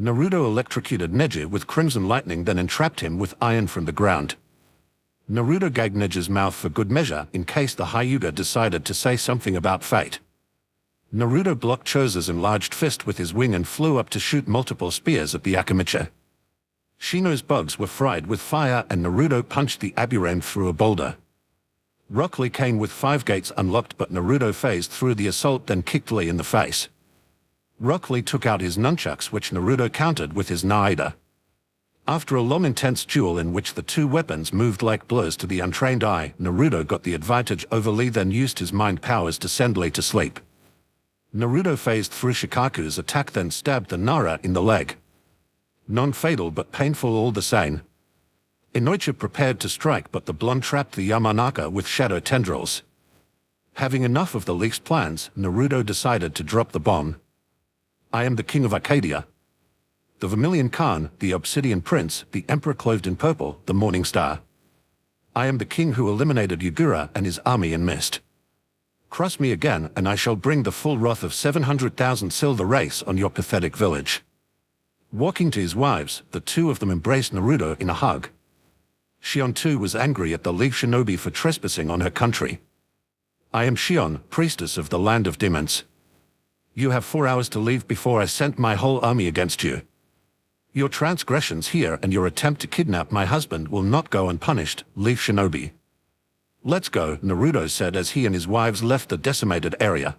Naruto electrocuted Neji with crimson lightning, then entrapped him with iron from the ground. Naruto gagged Neji's mouth for good measure in case the Hyuga decided to say something about fate. Naruto blocked Choso's enlarged fist with his wing and flew up to shoot multiple spears at the Akamichi. Shino's bugs were fried with fire and Naruto punched the Aburame through a boulder. Rock Lee came with 5 gates unlocked, but Naruto phased through the assault, then kicked Lee in the face. Rock Lee took out his nunchucks, which Naruto countered with his Naida. After a long intense duel in which the two weapons moved like blurs to the untrained eye, Naruto got the advantage over Lee, then used his mind powers to send Lee to sleep. Naruto phased through Shikaku's attack, then stabbed the Nara in the leg. Non-fatal but painful all the same. Inoichi prepared to strike, but the blonde trapped the Yamanaka with shadow tendrils. Having enough of the Leaf's plans, Naruto decided to drop the bomb. I am the king of Arcadia. The Vermilion Khan, the Obsidian Prince, the Emperor clothed in purple, the Morning Star. I am the king who eliminated Yugura and his army in mist. Cross me again, and I shall bring the full wrath of 700,000 silver race on your pathetic village. Walking to his wives, the two of them embraced Naruto in a hug. Shion too was angry at the Leaf Shinobi for trespassing on her country. I am Shion, priestess of the land of demons. You have 4 hours to leave before I send my whole army against you. Your transgressions here and your attempt to kidnap my husband will not go unpunished, Leaf Shinobi. Let's go, Naruto said as he and his wives left the decimated area.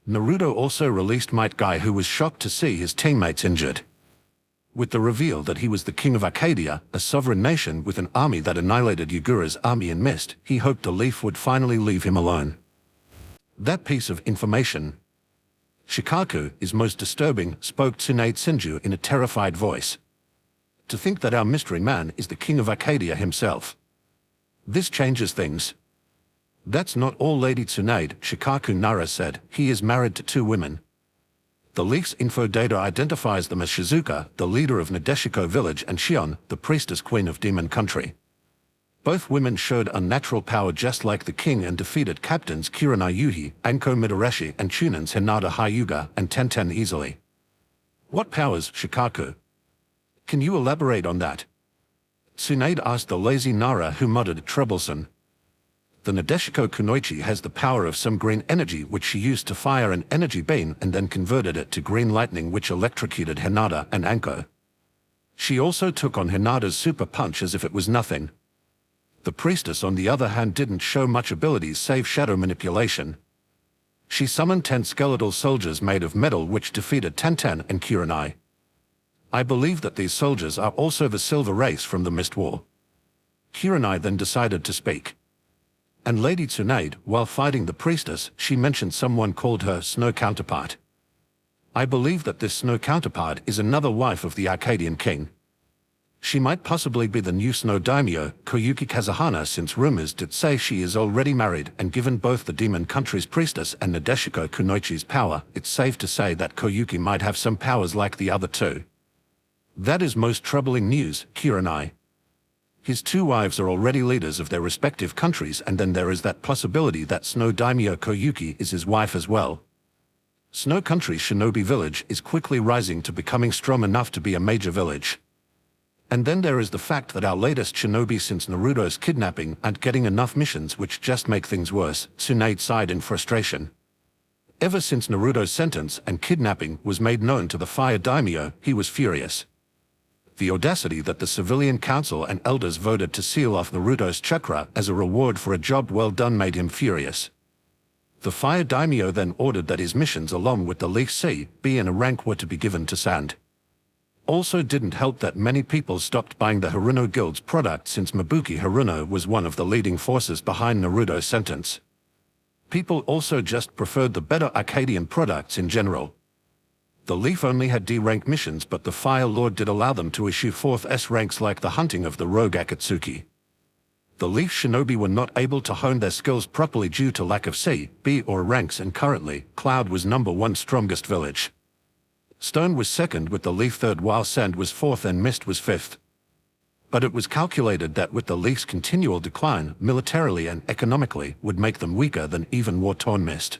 Naruto also released Might Guy, who was shocked to see his teammates injured. With the reveal that he was the king of Arcadia, a sovereign nation with an army that annihilated Yugura's army in mist, he hoped the Leaf would finally leave him alone. That piece of information, Shikaku, is most disturbing, spoke Tsunade Senju in a terrified voice. To think that our mystery man is the king of Arcadia himself. This changes things. That's not all, Lady Tsunade, Shikaku Nara said. He is married to 2 women. The Leaf's info data identifies them as Shizuka, the leader of Nadeshiko village, and Shion, the priestess queen of Demon Country. Both women showed unnatural power just like the king and defeated captains Kurenai Yuhi, Anko Midarashi, and Chunins Hinata Hyuga and Tenten easily. What powers, Shikaku? Can you elaborate on that? Tsunade asked the lazy Nara, who muttered, troublesome. The Nadeshiko Kunoichi has the power of some green energy which she used to fire an energy beam and then converted it to green lightning which electrocuted Hinata and Anko. She also took on Hinata's super punch as if it was nothing. The priestess, on the other hand, didn't show much abilities save shadow manipulation. She summoned 10 skeletal soldiers made of metal which defeated Tenten and Kurenai. I believe that these soldiers are also the silver race from the Mist War. Kurenai then decided to speak. And Lady Tsunade, while fighting the priestess, she mentioned someone called her Snow Counterpart. I believe that this Snow Counterpart is another wife of the Arcadian king. She might possibly be the new Snow Daimyo, Koyuki Kazuhana, since rumors did say she is already married, and given both the Demon Country's priestess and Nadeshiko Kunoichi's power, it's safe to say that Koyuki might have some powers like the other two. That is most troubling news, Kurenai. His 2 wives are already leaders of their respective countries, and then there is that possibility that Snow Daimyo Koyuki is his wife as well. Snow Country's Shinobi village is quickly rising to becoming strong enough to be a major village. And then there is the fact that our latest shinobi since Naruto's kidnapping aren't getting enough missions, which just make things worse, Tsunade sighed in frustration. Ever since Naruto's sentence and kidnapping was made known to the Fire Daimyo, he was furious. The audacity that the civilian council and elders voted to seal off Naruto's chakra as a reward for a job well done made him furious. The Fire Daimyo then ordered that his missions along with the Leaf C, B and a rank were to be given to Sand. Also didn't help that many people stopped buying the Haruno Guild's product since Mabuki Haruno was one of the leading forces behind Naruto's sentence. People also just preferred the better Arcadian products in general. The Leaf only had D-rank missions, but the Fire Lord did allow them to issue 4th S ranks like the hunting of the rogue Akatsuki. The Leaf Shinobi were not able to hone their skills properly due to lack of C, B or ranks, and currently, Cloud was #1 strongest village. Stone was 2nd with the Leaf 3rd while Sand was 4th and Mist was 5th. But it was calculated that with the Leaf's continual decline, militarily and economically, would make them weaker than even war-torn Mist.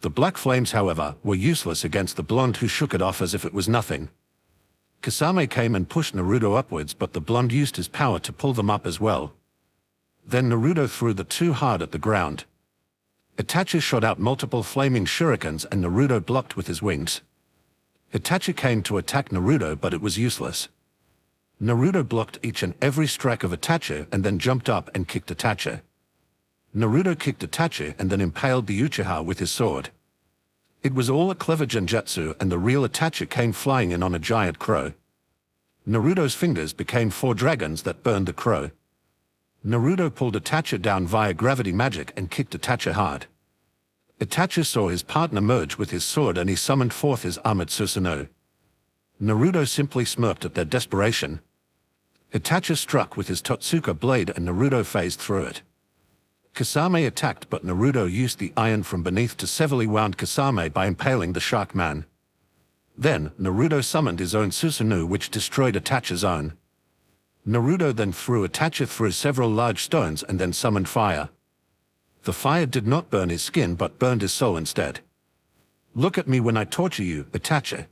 The black flames, however, were useless against the blonde, who shook it off as if it was nothing. Kasame came and pushed Naruto upwards, but the blonde used his power to pull them up as well. Then Naruto threw the two hard at the ground. Itachi shot out multiple flaming shurikens and Naruto blocked with his wings. Itachi came to attack Naruto, but it was useless. Naruto blocked each and every strike of Itachi and then jumped up and kicked Itachi. Naruto kicked Itachi and then impaled the Uchiha with his sword. It was all a clever genjutsu, and the real Itachi came flying in on a giant crow. Naruto's fingers became 4 dragons that burned the crow. Naruto pulled Itachi down via gravity magic and kicked Itachi hard. Itachi saw his partner merge with his sword and he summoned forth his armored Susanoo. Naruto simply smirked at their desperation. Itachi struck with his Totsuka blade and Naruto phased through it. Kasame attacked, but Naruto used the iron from beneath to severely wound Kasame by impaling the Shark Man. Then, Naruto summoned his own Susanoo, which destroyed Itachi's own. Naruto then threw Itachi through several large stones and then summoned fire. The fire did not burn his skin but burned his soul instead. "Look at me when I torture you, Itachi,"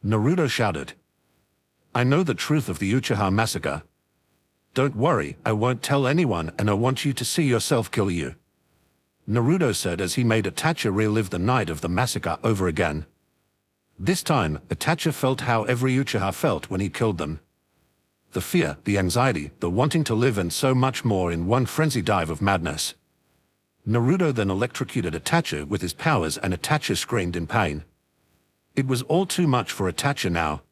Naruto shouted. "I know the truth of the Uchiha massacre. Don't worry, I won't tell anyone, and I want you to see yourself kill you," Naruto said as he made Itachi relive the night of the massacre over again. This time, Itachi felt how every Uchiha felt when he killed them. The fear, the anxiety, the wanting to live, and so much more in one frenzy dive of madness. Naruto then electrocuted Itachi with his powers and Itachi screamed in pain. It was all too much for Itachi now.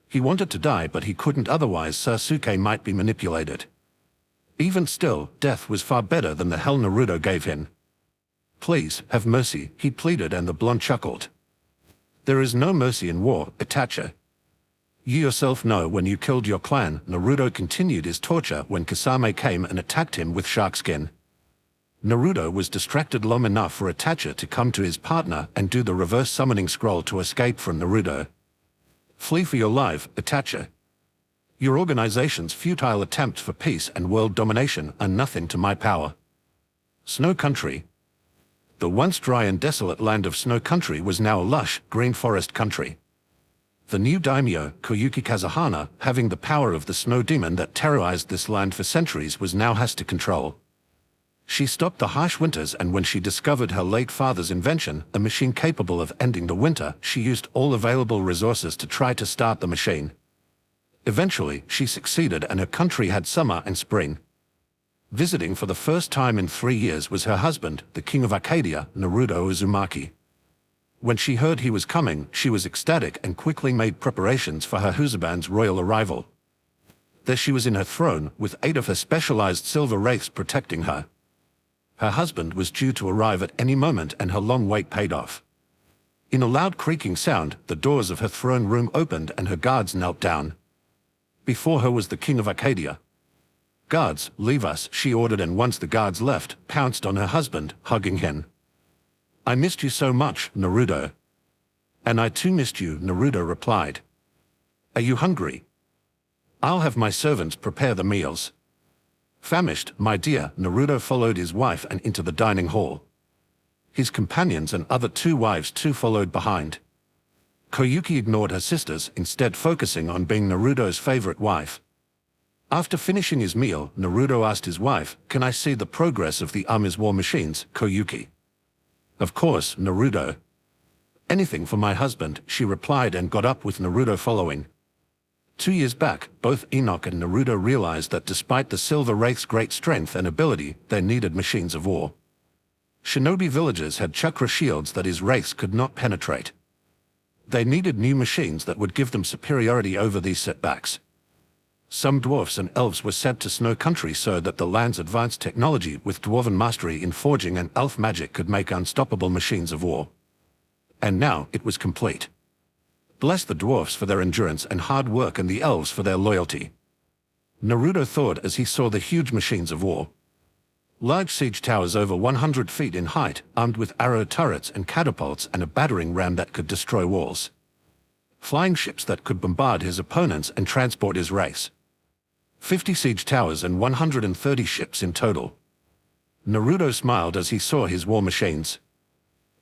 He wanted to die, but he couldn't, otherwise Sasuke might be manipulated. Even still, death was far better than the hell Naruto gave him. "Please, have mercy," he pleaded, and the blonde chuckled. "There is no mercy in war, Itachi. You yourself know when you killed your clan." Naruto continued his torture when Kasame came and attacked him with shark skin. Naruto was distracted long enough for Itachi to come to his partner and do the reverse summoning scroll to escape from Naruto. "Flee for your life, Itachi. Your organization's futile attempts for peace and world domination are nothing to my power." Snow Country. The once dry and desolate land of Snow Country was now a lush, green forest country. The new daimyo, Koyuki Kazuhana, having the power of the snow demon that terrorized this land for centuries, was now hers to control. She stopped the harsh winters, and when she discovered her late father's invention, a machine capable of ending the winter, she used all available resources to try to start the machine. Eventually, she succeeded, and her country had summer and spring. Visiting for the first time in 3 years was her husband, the king of Arcadia, Naruto Uzumaki. When she heard he was coming, she was ecstatic and quickly made preparations for her husband's royal arrival. There she was in her throne, with 8 of her specialized silver wraiths protecting her. Her husband was due to arrive at any moment, and her long wait paid off. In a loud creaking sound, the doors of her throne room opened and her guards knelt down. Before her was the king of Arcadia. "Guards, leave us," she ordered, and once the guards left, pounced on her husband, hugging him. "I missed you so much, Naruto." "And I too missed you," Naruto replied. "Are you hungry? I'll have my servants prepare the meals." Famished, my dear, Naruto followed his wife and into the dining hall. His companions and other 2 wives too followed behind. Koyuki ignored her sisters, instead focusing on being Naruto's favorite wife. After finishing his meal, Naruto asked his wife, "Can I see the progress of the army's war machines, Koyuki?" "Of course, Naruto." "Anything for my husband," she replied, and got up with Naruto following. 2 years back, both Enoch and Naruto realized that despite the Silver Wraith's great strength and ability, they needed machines of war. Shinobi villages had chakra shields that his wraiths could not penetrate. They needed new machines that would give them superiority over these setbacks. Some dwarfs and elves were sent to Snow Country so that the land's advanced technology with dwarven mastery in forging and elf magic could make unstoppable machines of war. And now it was complete. Bless the dwarfs for their endurance and hard work, and the elves for their loyalty, Naruto thought as he saw the huge machines of war. Large siege towers over 100 feet in height, armed with arrow turrets and catapults, and a battering ram that could destroy walls. Flying ships that could bombard his opponents and transport his race. 50 siege towers and 130 ships in total. Naruto smiled as he saw his war machines.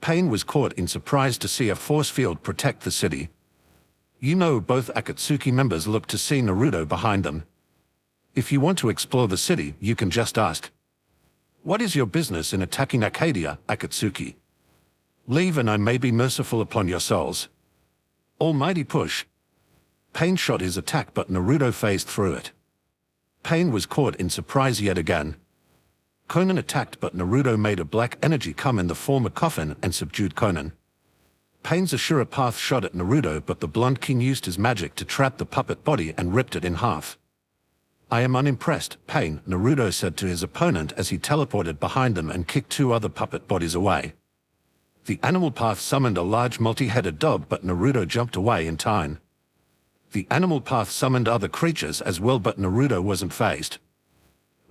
Pain was caught in surprise to see a force field protect the city. You know, both Akatsuki members looked to see Naruto behind them. If you want to explore the city, you can just ask. What is your business in attacking Arcadia, Akatsuki? Leave and I may be merciful upon your souls. Almighty push. Pain shot his attack but Naruto phased through it. Pain was caught in surprise yet again. Conan attacked but Naruto made a black energy come in the form of coffin and subdued Conan. Pain's Ashura Path shot at Naruto but the Blonde King used his magic to trap the puppet body and ripped it in half. I am unimpressed, Pain, Naruto said to his opponent as he teleported behind them and kicked two other puppet bodies away. The Animal Path summoned a large multi-headed dog but Naruto jumped away in time. The Animal Path summoned other creatures as well but Naruto wasn't fazed.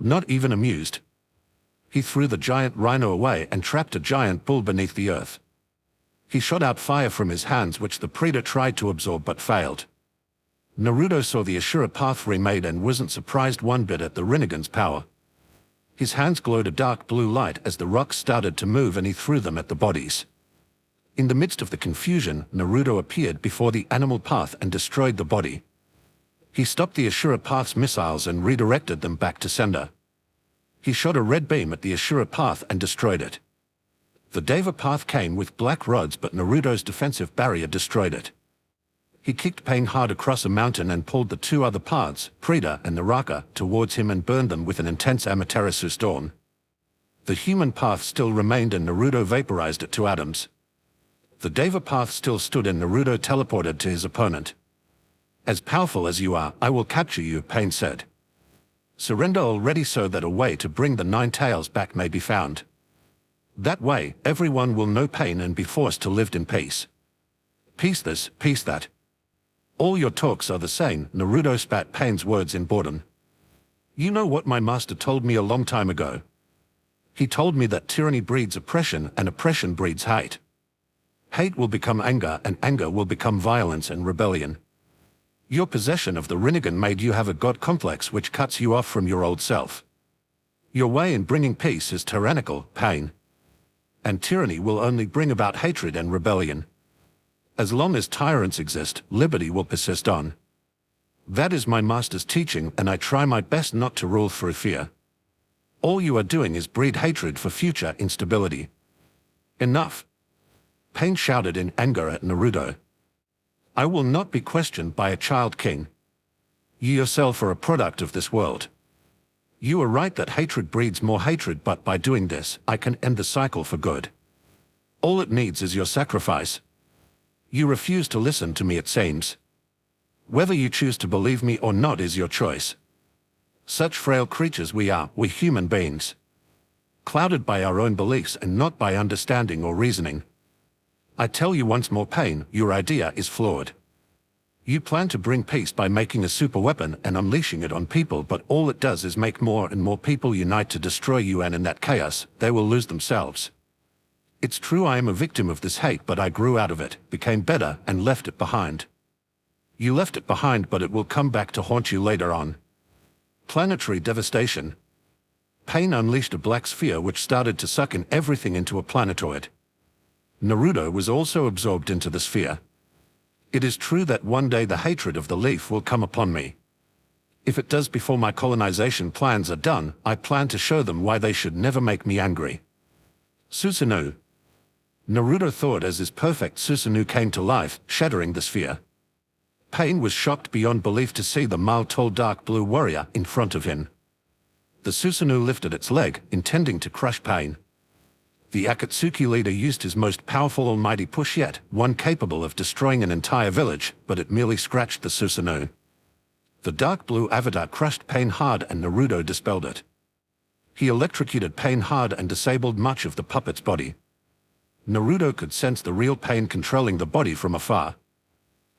Not even amused. He threw the giant rhino away and trapped a giant bull beneath the earth. He shot out fire from his hands which the predator tried to absorb but failed. Naruto saw the Ashura Path remade and wasn't surprised one bit at the Rinnegan's power. His hands glowed a dark blue light as the rocks started to move and he threw them at the bodies. In the midst of the confusion, Naruto appeared before the Animal Path and destroyed the body. He stopped the Ashura Path's missiles and redirected them back to sender. He shot a red beam at the Ashura Path and destroyed it. The Deva Path came with black rods but Naruto's defensive barrier destroyed it. He kicked Pain hard across a mountain and pulled the two other paths, Prida and Naraka, towards him and burned them with an intense Amaterasu storm. The human path still remained and Naruto vaporized it to atoms. The Deva Path still stood and Naruto teleported to his opponent. As powerful as you are, I will capture you, Pain said. Surrender already so that a way to bring the Nine Tails back may be found. That way, everyone will know Pain and be forced to live in peace. Peace this, peace that. All your talks are the same, Naruto spat Pain's words in boredom. You know what my master told me a long time ago? He told me that tyranny breeds oppression and oppression breeds hate. Hate will become anger and anger will become violence and rebellion. Your possession of the Rinnegan made you have a god complex which cuts you off from your old self. Your way in bringing peace is tyrannical, Pain. And tyranny will only bring about hatred and rebellion. As long as tyrants exist, liberty will persist on. That is my master's teaching and I try my best not to rule through fear. All you are doing is breed hatred for future instability. Enough. Pain shouted in anger at Naruto. I will not be questioned by a child king. You yourself are a product of this world. You are right that hatred breeds more hatred but by doing this, I can end the cycle for good. All it needs is your sacrifice. You refuse to listen to me it seems. Whether you choose to believe me or not is your choice. Such frail creatures we are, we human beings. Clouded by our own beliefs and not by understanding or reasoning. I tell you once more Pain, your idea is flawed. You plan to bring peace by making a super weapon and unleashing it on people but all it does is make more and more people unite to destroy you and in that chaos, they will lose themselves. It's true I am a victim of this hate but I grew out of it, became better and left it behind. You left it behind but it will come back to haunt you later on. Planetary devastation. Pain unleashed a black sphere which started to suck in everything into a planetoid. Naruto was also absorbed into the sphere. It is true that one day the hatred of the leaf will come upon me. If it does before my colonization plans are done, I plan to show them why they should never make me angry. Susanoo. Naruto thought as his perfect Susanoo came to life, shattering the sphere. Pain was shocked beyond belief to see the mile-tall dark blue warrior in front of him. The Susanoo lifted its leg, intending to crush Pain. The Akatsuki leader used his most powerful almighty push yet, one capable of destroying an entire village, but it merely scratched the Susanoo. The dark blue avatar crushed Pain hard and Naruto dispelled it. He electrocuted Pain hard and disabled much of the puppet's body. Naruto could sense the real Pain controlling the body from afar.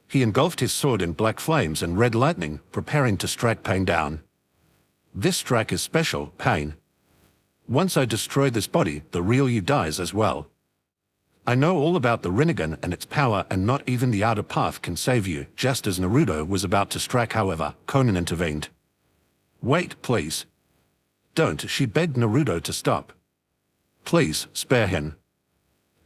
He engulfed his sword in black flames and red lightning, preparing to strike Pain down. This strike is special, Pain. Once I destroy this body, the real you dies as well. I know all about the Rinnegan and its power and not even the outer path can save you. Just as Naruto was about to strike however, Conan intervened. Wait, please. Don't, she begged Naruto to stop. Please, spare him.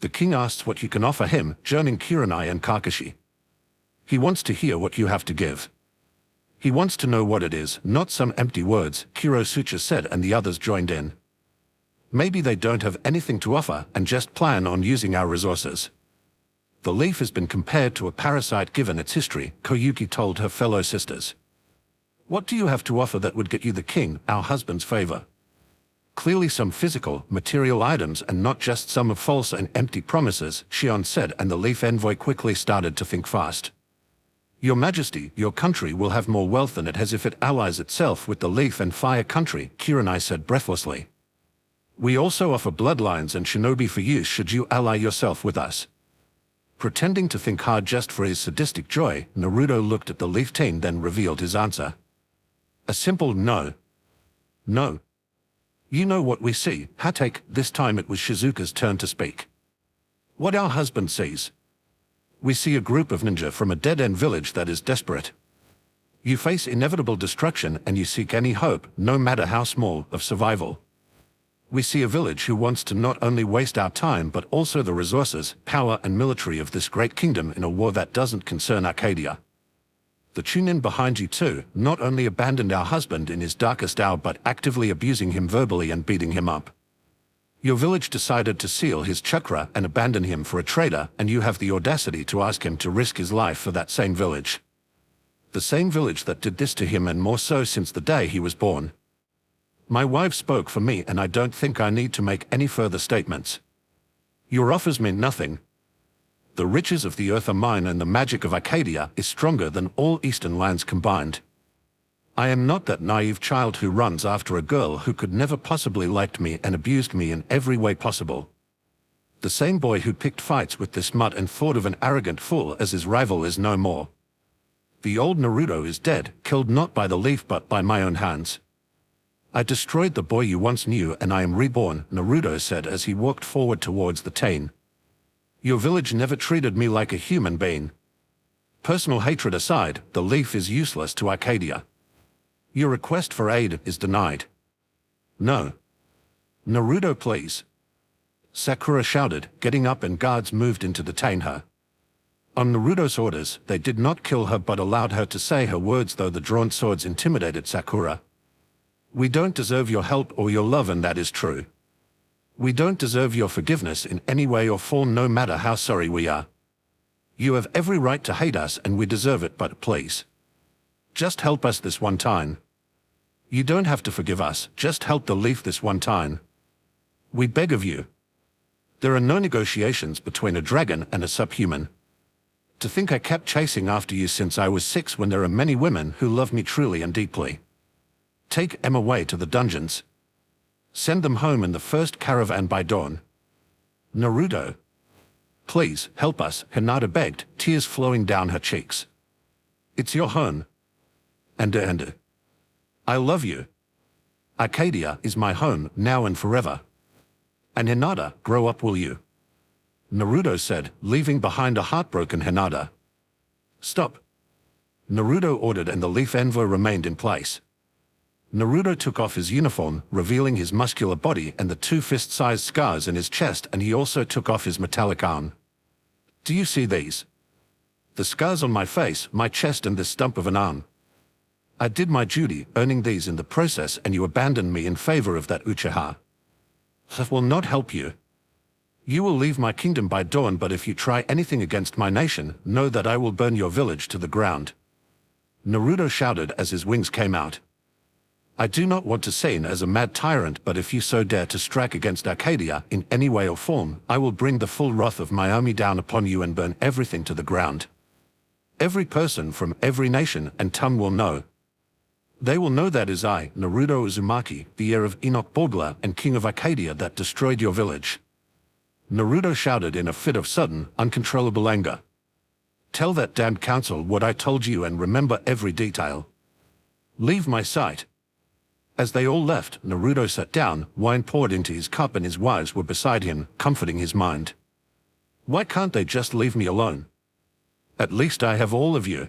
The king asks what you can offer him, joining Kurenai and Kakashi. He wants to hear what you have to give. He wants to know what it is, not some empty words, Kurosucha said, and the others joined in. Maybe they don't have anything to offer and just plan on using our resources. The leaf has been compared to a parasite given its history, Koyuki told her fellow sisters. What do you have to offer that would get you the king, our husband's favor? Clearly some physical, material items and not just some of false and empty promises, Shion said, and the leaf envoy quickly started to think fast. Your Majesty, your country will have more wealth than it has if it allies itself with the Leaf and Fire country, Kurenai said breathlessly. We also offer bloodlines and shinobi for use should you ally yourself with us. Pretending to think hard just for his sadistic joy, Naruto looked at the Leaf teen, then revealed his answer. A simple no. No. You know what we see, Hatake. This time it was Shizuka's turn to speak. What our husband sees. We see a group of ninja from a dead-end village that is desperate. You face inevitable destruction and you seek any hope, no matter how small, of survival. We see a village who wants to not only waste our time but also the resources, power and military of this great kingdom in a war that doesn't concern Arcadia. The Chunin behind you too not only abandoned our husband in his darkest hour but actively abusing him verbally and beating him up. Your village decided to seal his chakra and abandon him for a traitor, and you have the audacity to ask him to risk his life for that same village. The same village that did this to him, and more so since the day he was born. My wife spoke for me and I don't think I need to make any further statements. Your offers mean nothing. The riches of the earth are mine and the magic of Arcadia is stronger than all eastern lands combined. I am not that naive child who runs after a girl who could never possibly liked me and abused me in every way possible. The same boy who picked fights with this mutt and thought of an arrogant fool as his rival is no more. The old Naruto is dead, killed not by the leaf but by my own hands. I destroyed the boy you once knew and I am reborn, Naruto said as he walked forward towards the Tain. Your village never treated me like a human being. Personal hatred aside, the leaf is useless to Arcadia. Your request for aid is denied. No. Naruto, please. Sakura shouted, getting up, and guards moved in to detain her. On Naruto's orders, they did not kill her but allowed her to say her words, though the drawn swords intimidated Sakura. We don't deserve your help or your love, and that is true. We don't deserve your forgiveness in any way or form, no matter how sorry we are. You have every right to hate us and we deserve it, but please. Just help us this one time. You don't have to forgive us, just help the leaf this one time. We beg of you. There are no negotiations between a dragon and a subhuman. To think I kept chasing after you since I was 6 when there are many women who love me truly and deeply. Take Em away to the dungeons. Send them home in the first caravan by dawn. Naruto. Please, help us, Hinata begged, tears flowing down her cheeks. It's your home. And I love you. Arcadia is my home, now and forever. And Hinata, grow up will you? Naruto said, leaving behind a heartbroken Hinata. Stop. Naruto ordered, and the leaf envoy remained in place. Naruto took off his uniform, revealing his muscular body and the 2 fist-sized scars in his chest, and he also took off his metallic arm. Do you see these? The scars on my face, my chest, and this stump of an arm. I did my duty, earning these in the process, and you abandoned me in favor of that Uchiha. That will not help you. You will leave my kingdom by dawn, but if you try anything against my nation, know that I will burn your village to the ground. Naruto shouted as his wings came out. I do not want to seem as a mad tyrant, but if you so dare to strike against Arcadia in any way or form, I will bring the full wrath of my army down upon you and burn everything to the ground. Every person from every nation and tongue will know. They will know that is I, Naruto Uzumaki, the heir of Enoch Borgla and king of Arcadia, that destroyed your village. Naruto shouted in a fit of sudden, uncontrollable anger. Tell that damned council what I told you and remember every detail. Leave my sight. As they all left, Naruto sat down, wine poured into his cup, and his wives were beside him, comforting his mind. Why can't they just leave me alone? At least I have all of you.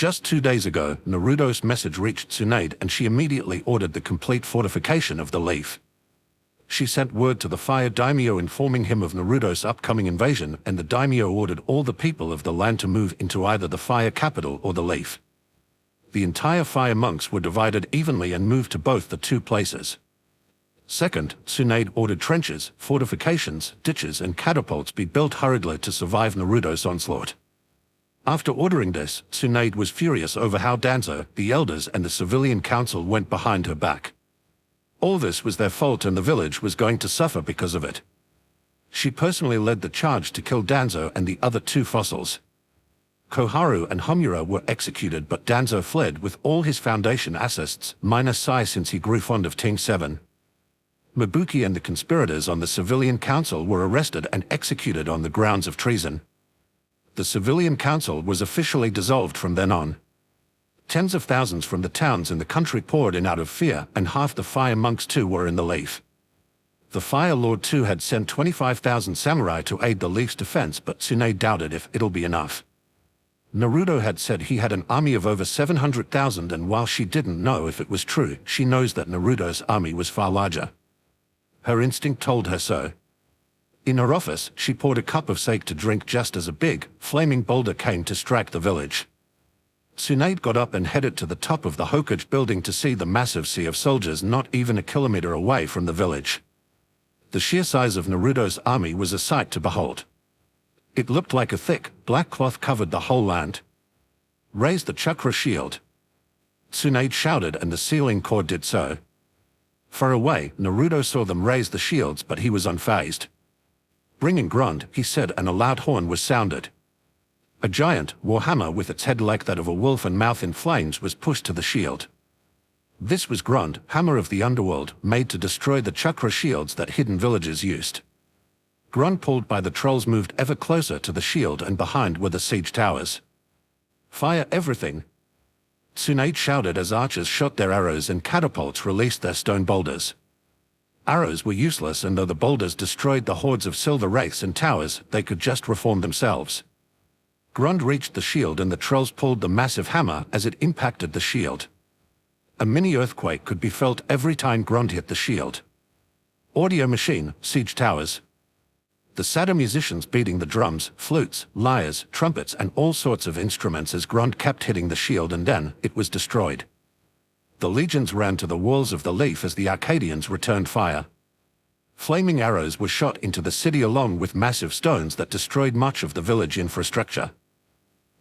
Just 2 days ago, Naruto's message reached Tsunade and she immediately ordered the complete fortification of the leaf. She sent word to the Fire Daimyo informing him of Naruto's upcoming invasion, and the Daimyo ordered all the people of the land to move into either the Fire Capital or the Leaf. The entire Fire monks were divided evenly and moved to both the two places. Second, Tsunade ordered trenches, fortifications, ditches and catapults be built hurriedly to survive Naruto's onslaught. After ordering this, Tsunade was furious over how Danzo, the elders and the civilian council went behind her back. All this was their fault and the village was going to suffer because of it. She personally led the charge to kill Danzo and the other two fossils. Koharu and Homura were executed, but Danzo fled with all his Foundation assets, minus Sai since he grew fond of Team 7. Mabuki and the conspirators on the civilian council were arrested and executed on the grounds of treason. The civilian council was officially dissolved from then on. Tens of thousands from the towns in the country poured in out of fear, and half the Fire monks too were in the Leaf. The Fire Lord too had sent 25,000 samurai to aid the Leaf's defense, but Tsunade doubted if it'll be enough. Naruto had said he had an army of over 700,000, and while she didn't know if it was true, she knows that Naruto's army was far larger. Her instinct told her so. In her office, she poured a cup of sake to drink just as a big, flaming boulder came to strike the village. Tsunade got up and headed to the top of the Hokage building to see the massive sea of soldiers not even a kilometer away from the village. The sheer size of Naruto's army was a sight to behold. It looked like a thick, black cloth covered the whole land. "Raise the Chakra shield!" Tsunade shouted, and the ceiling cord did so. Far away, Naruto saw them raise the shields, but he was unfazed. "Bring in Grund," he said, and a loud horn was sounded. A giant warhammer with its head like that of a wolf and mouth in flames was pushed to the shield. This was Grund, hammer of the underworld, made to destroy the Chakra shields that hidden villagers used. Grund, pulled by the trolls, moved ever closer to the shield, and behind were the siege towers. "Fire everything!" Tsunade shouted as archers shot their arrows and catapults released their stone boulders. Arrows were useless, and though the boulders destroyed the hordes of silver wraiths and towers, they could just reform themselves. Grund reached the shield and the trolls pulled the massive hammer as it impacted the shield. A mini earthquake could be felt every time Grund hit the shield. Audio machine, siege towers. The Sada musicians beating the drums, flutes, lyres, trumpets and all sorts of instruments as Grund kept hitting the shield, and then it was destroyed. The legions ran to the walls of the Leaf as the Arcadians returned fire. Flaming arrows were shot into the city along with massive stones that destroyed much of the village infrastructure.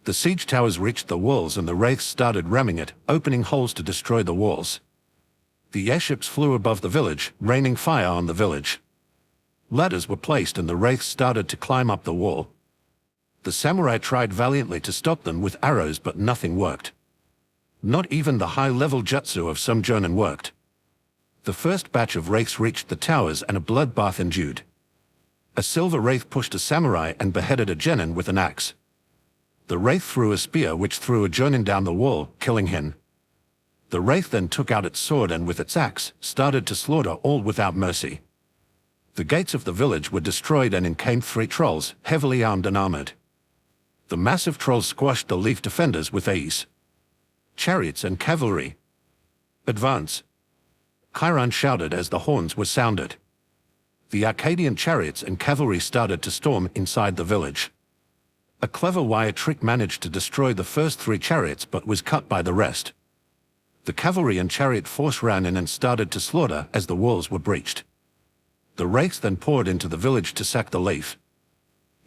The siege towers reached the walls and the wraiths started ramming it, opening holes to destroy the walls. The airships flew above the village, raining fire on the village. Ladders were placed and the wraiths started to climb up the wall. The samurai tried valiantly to stop them with arrows, but nothing worked. Not even the high-level jutsu of some jonin worked. The first batch of wraiths reached the towers and a bloodbath ensued. A silver wraith pushed a samurai and beheaded a genin with an axe. The wraith threw a spear which threw a jonin down the wall, killing him. The wraith then took out its sword and with its axe started to slaughter all without mercy. The gates of the village were destroyed and in came 3 trolls, heavily armed and armored. The massive trolls squashed the Leaf defenders with ease. Chariots and cavalry. Advance! Chiron shouted as the horns were sounded. The Arcadian chariots and cavalry started to storm inside the village. A clever wire trick managed to destroy the first 3 chariots but was cut by the rest. The cavalry and chariot force ran in and started to slaughter as the walls were breached. The wraiths then poured into the village to sack the Leaf.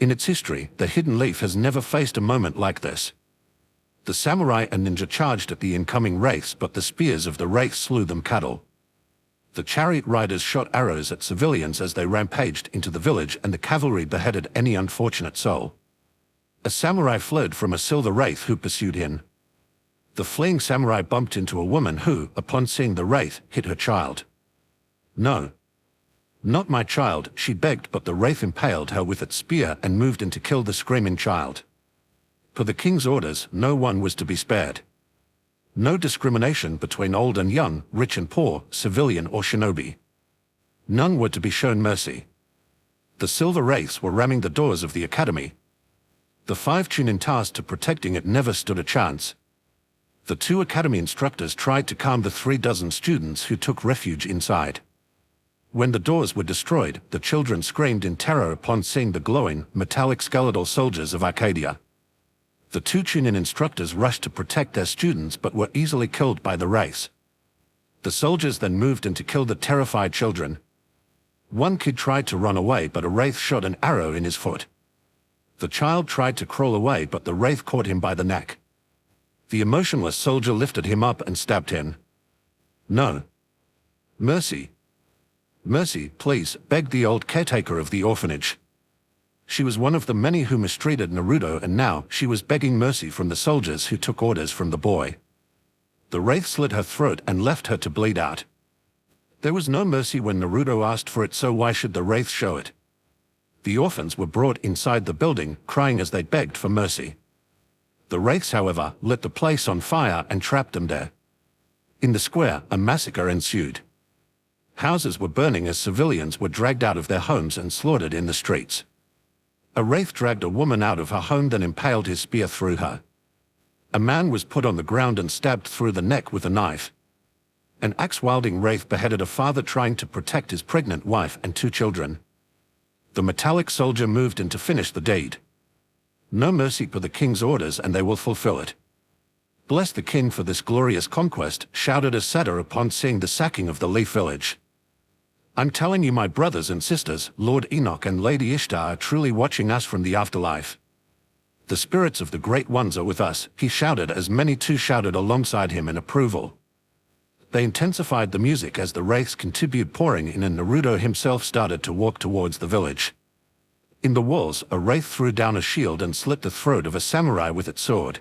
In its history, the Hidden Leaf has never faced a moment like this. The samurai and ninja charged at the incoming wraiths, but the spears of the wraiths slew them cattle. The chariot riders shot arrows at civilians as they rampaged into the village, and the cavalry beheaded any unfortunate soul. A samurai fled from a silver wraith who pursued him. The fleeing samurai bumped into a woman who, upon seeing the wraith, hit her child. "No. Not my child," she begged, but the wraith impaled her with its spear and moved in to kill the screaming child. Per the king's orders, no one was to be spared. No discrimination between old and young, rich and poor, civilian or shinobi. None were to be shown mercy. The silver wraiths were ramming the doors of the academy. The 5 chunin tasked to protecting it never stood a chance. The two academy instructors tried to calm the 36 students who took refuge inside. When the doors were destroyed, the children screamed in terror upon seeing the glowing, metallic skeletal soldiers of Arcadia. The two Chunin instructors rushed to protect their students but were easily killed by the wraiths. The soldiers then moved in to kill the terrified children. One kid tried to run away but a wraith shot an arrow in his foot. The child tried to crawl away but the wraith caught him by the neck. The emotionless soldier lifted him up and stabbed him. "No. Mercy. Mercy, please," begged the old caretaker of the orphanage. She was one of the many who mistreated Naruto, and now she was begging mercy from the soldiers who took orders from the boy. The wraith slit her throat and left her to bleed out. There was no mercy when Naruto asked for it, so why should the wraith show it? The orphans were brought inside the building, crying as they begged for mercy. The wraiths, however, lit the place on fire and trapped them there. In the square, a massacre ensued. Houses were burning as civilians were dragged out of their homes and slaughtered in the streets. A wraith dragged a woman out of her home, then impaled his spear through her. A man was put on the ground and stabbed through the neck with a knife. An axe-wielding wraith beheaded a father trying to protect his pregnant wife and two children. The metallic soldier moved in to finish the deed. No mercy for the king's orders, and they will fulfill it. Bless the king for this glorious conquest, shouted a satyr upon seeing the sacking of the Leaf Village. I'm telling you, my brothers and sisters, Lord Enoch and Lady Ishtar are truly watching us from the afterlife. The spirits of the great ones are with us, he shouted as many too shouted alongside him in approval. They intensified the music as the wraiths continued pouring in, and Naruto himself started to walk towards the village. In the walls, a wraith threw down a shield and slit the throat of a samurai with its sword.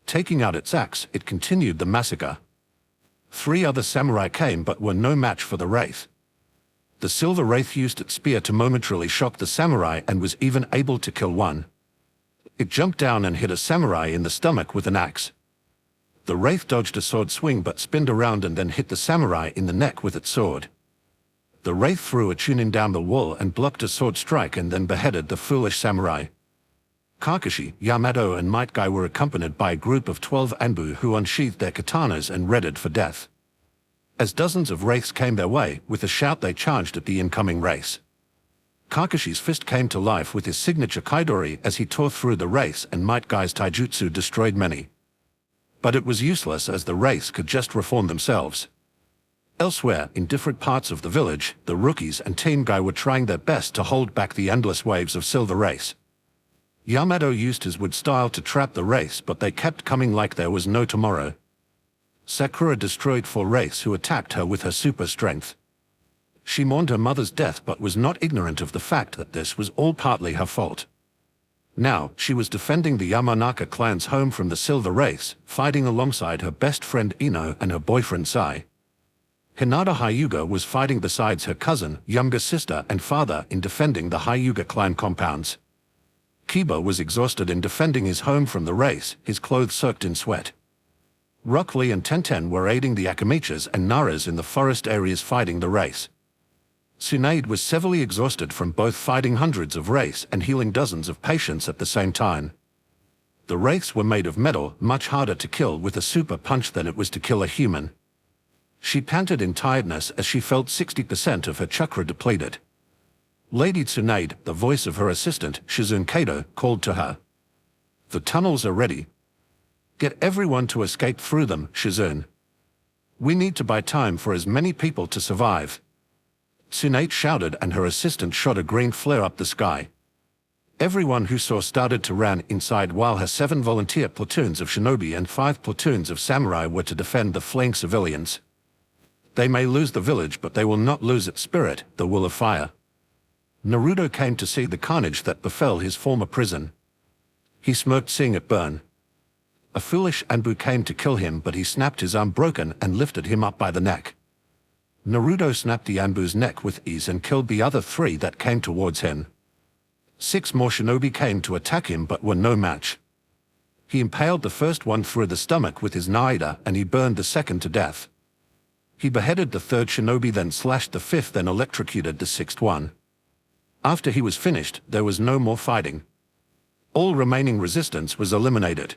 Taking out its axe, it continued the massacre. 3 other samurai came but were no match for the wraith. The silver wraith used its spear to momentarily shock the samurai and was even able to kill one. It jumped down and hit a samurai in the stomach with an axe. The wraith dodged a sword swing but spinned around and then hit the samurai in the neck with its sword. The wraith threw a Chunin down the wall and blocked a sword strike and then beheaded the foolish samurai. Kakashi, Yamato and Might Guy were accompanied by a group of 12 Anbu who unsheathed their katanas and readied for death. As dozens of wraiths came their way, with a shout they charged at the incoming wraiths. Kakashi's fist came to life with his signature Kaidori as he tore through the wraiths, and Might Guy's taijutsu destroyed many. But it was useless as the wraiths could just reform themselves. Elsewhere, in different parts of the village, the rookies and Team Guy were trying their best to hold back the endless waves of silver wraiths. Yamato used his wood style to trap the wraiths, but they kept coming like there was no tomorrow. Sakura destroyed 4 wraiths who attacked her with her super strength. She mourned her mother's death but was not ignorant of the fact that this was all partly her fault. Now, she was defending the Yamanaka clan's home from the silver wraiths, fighting alongside her best friend Ino and her boyfriend Sai. Hinata Hyuga was fighting besides her cousin, younger sister and father in defending the Hyuga clan compounds. Kiba was exhausted in defending his home from the wraiths, his clothes soaked in sweat. Rock Lee and Tenten were aiding the Akamichas and Naras in the forest areas fighting the wraiths. Tsunade was severely exhausted from both fighting hundreds of wraiths and healing dozens of patients at the same time. The wraiths were made of metal, much harder to kill with a super punch than it was to kill a human. She panted in tiredness as she felt 60% of her chakra depleted. Lady Tsunade, the voice of her assistant, Shizune Kato, called to her. The tunnels are ready. Get everyone to escape through them, Shizune. We need to buy time for as many people to survive. Tsunade shouted and her assistant shot a green flare up the sky. Everyone who saw started to run inside while her 7 volunteer platoons of shinobi and 5 platoons of samurai were to defend the fleeing civilians. They may lose the village but they will not lose its spirit, the will of fire. Naruto came to see the carnage that befell his former prison. He smirked seeing it burn. A foolish Anbu came to kill him but he snapped his arm broken and lifted him up by the neck. Naruto snapped the Anbu's neck with ease and killed the other 3 that came towards him. 6 more shinobi came to attack him but were no match. He impaled the first one through the stomach with his naida and he burned the second to death. He beheaded the 3rd shinobi, then slashed the 5th, then electrocuted the 6th one. After he was finished, there was no more fighting. All remaining resistance was eliminated.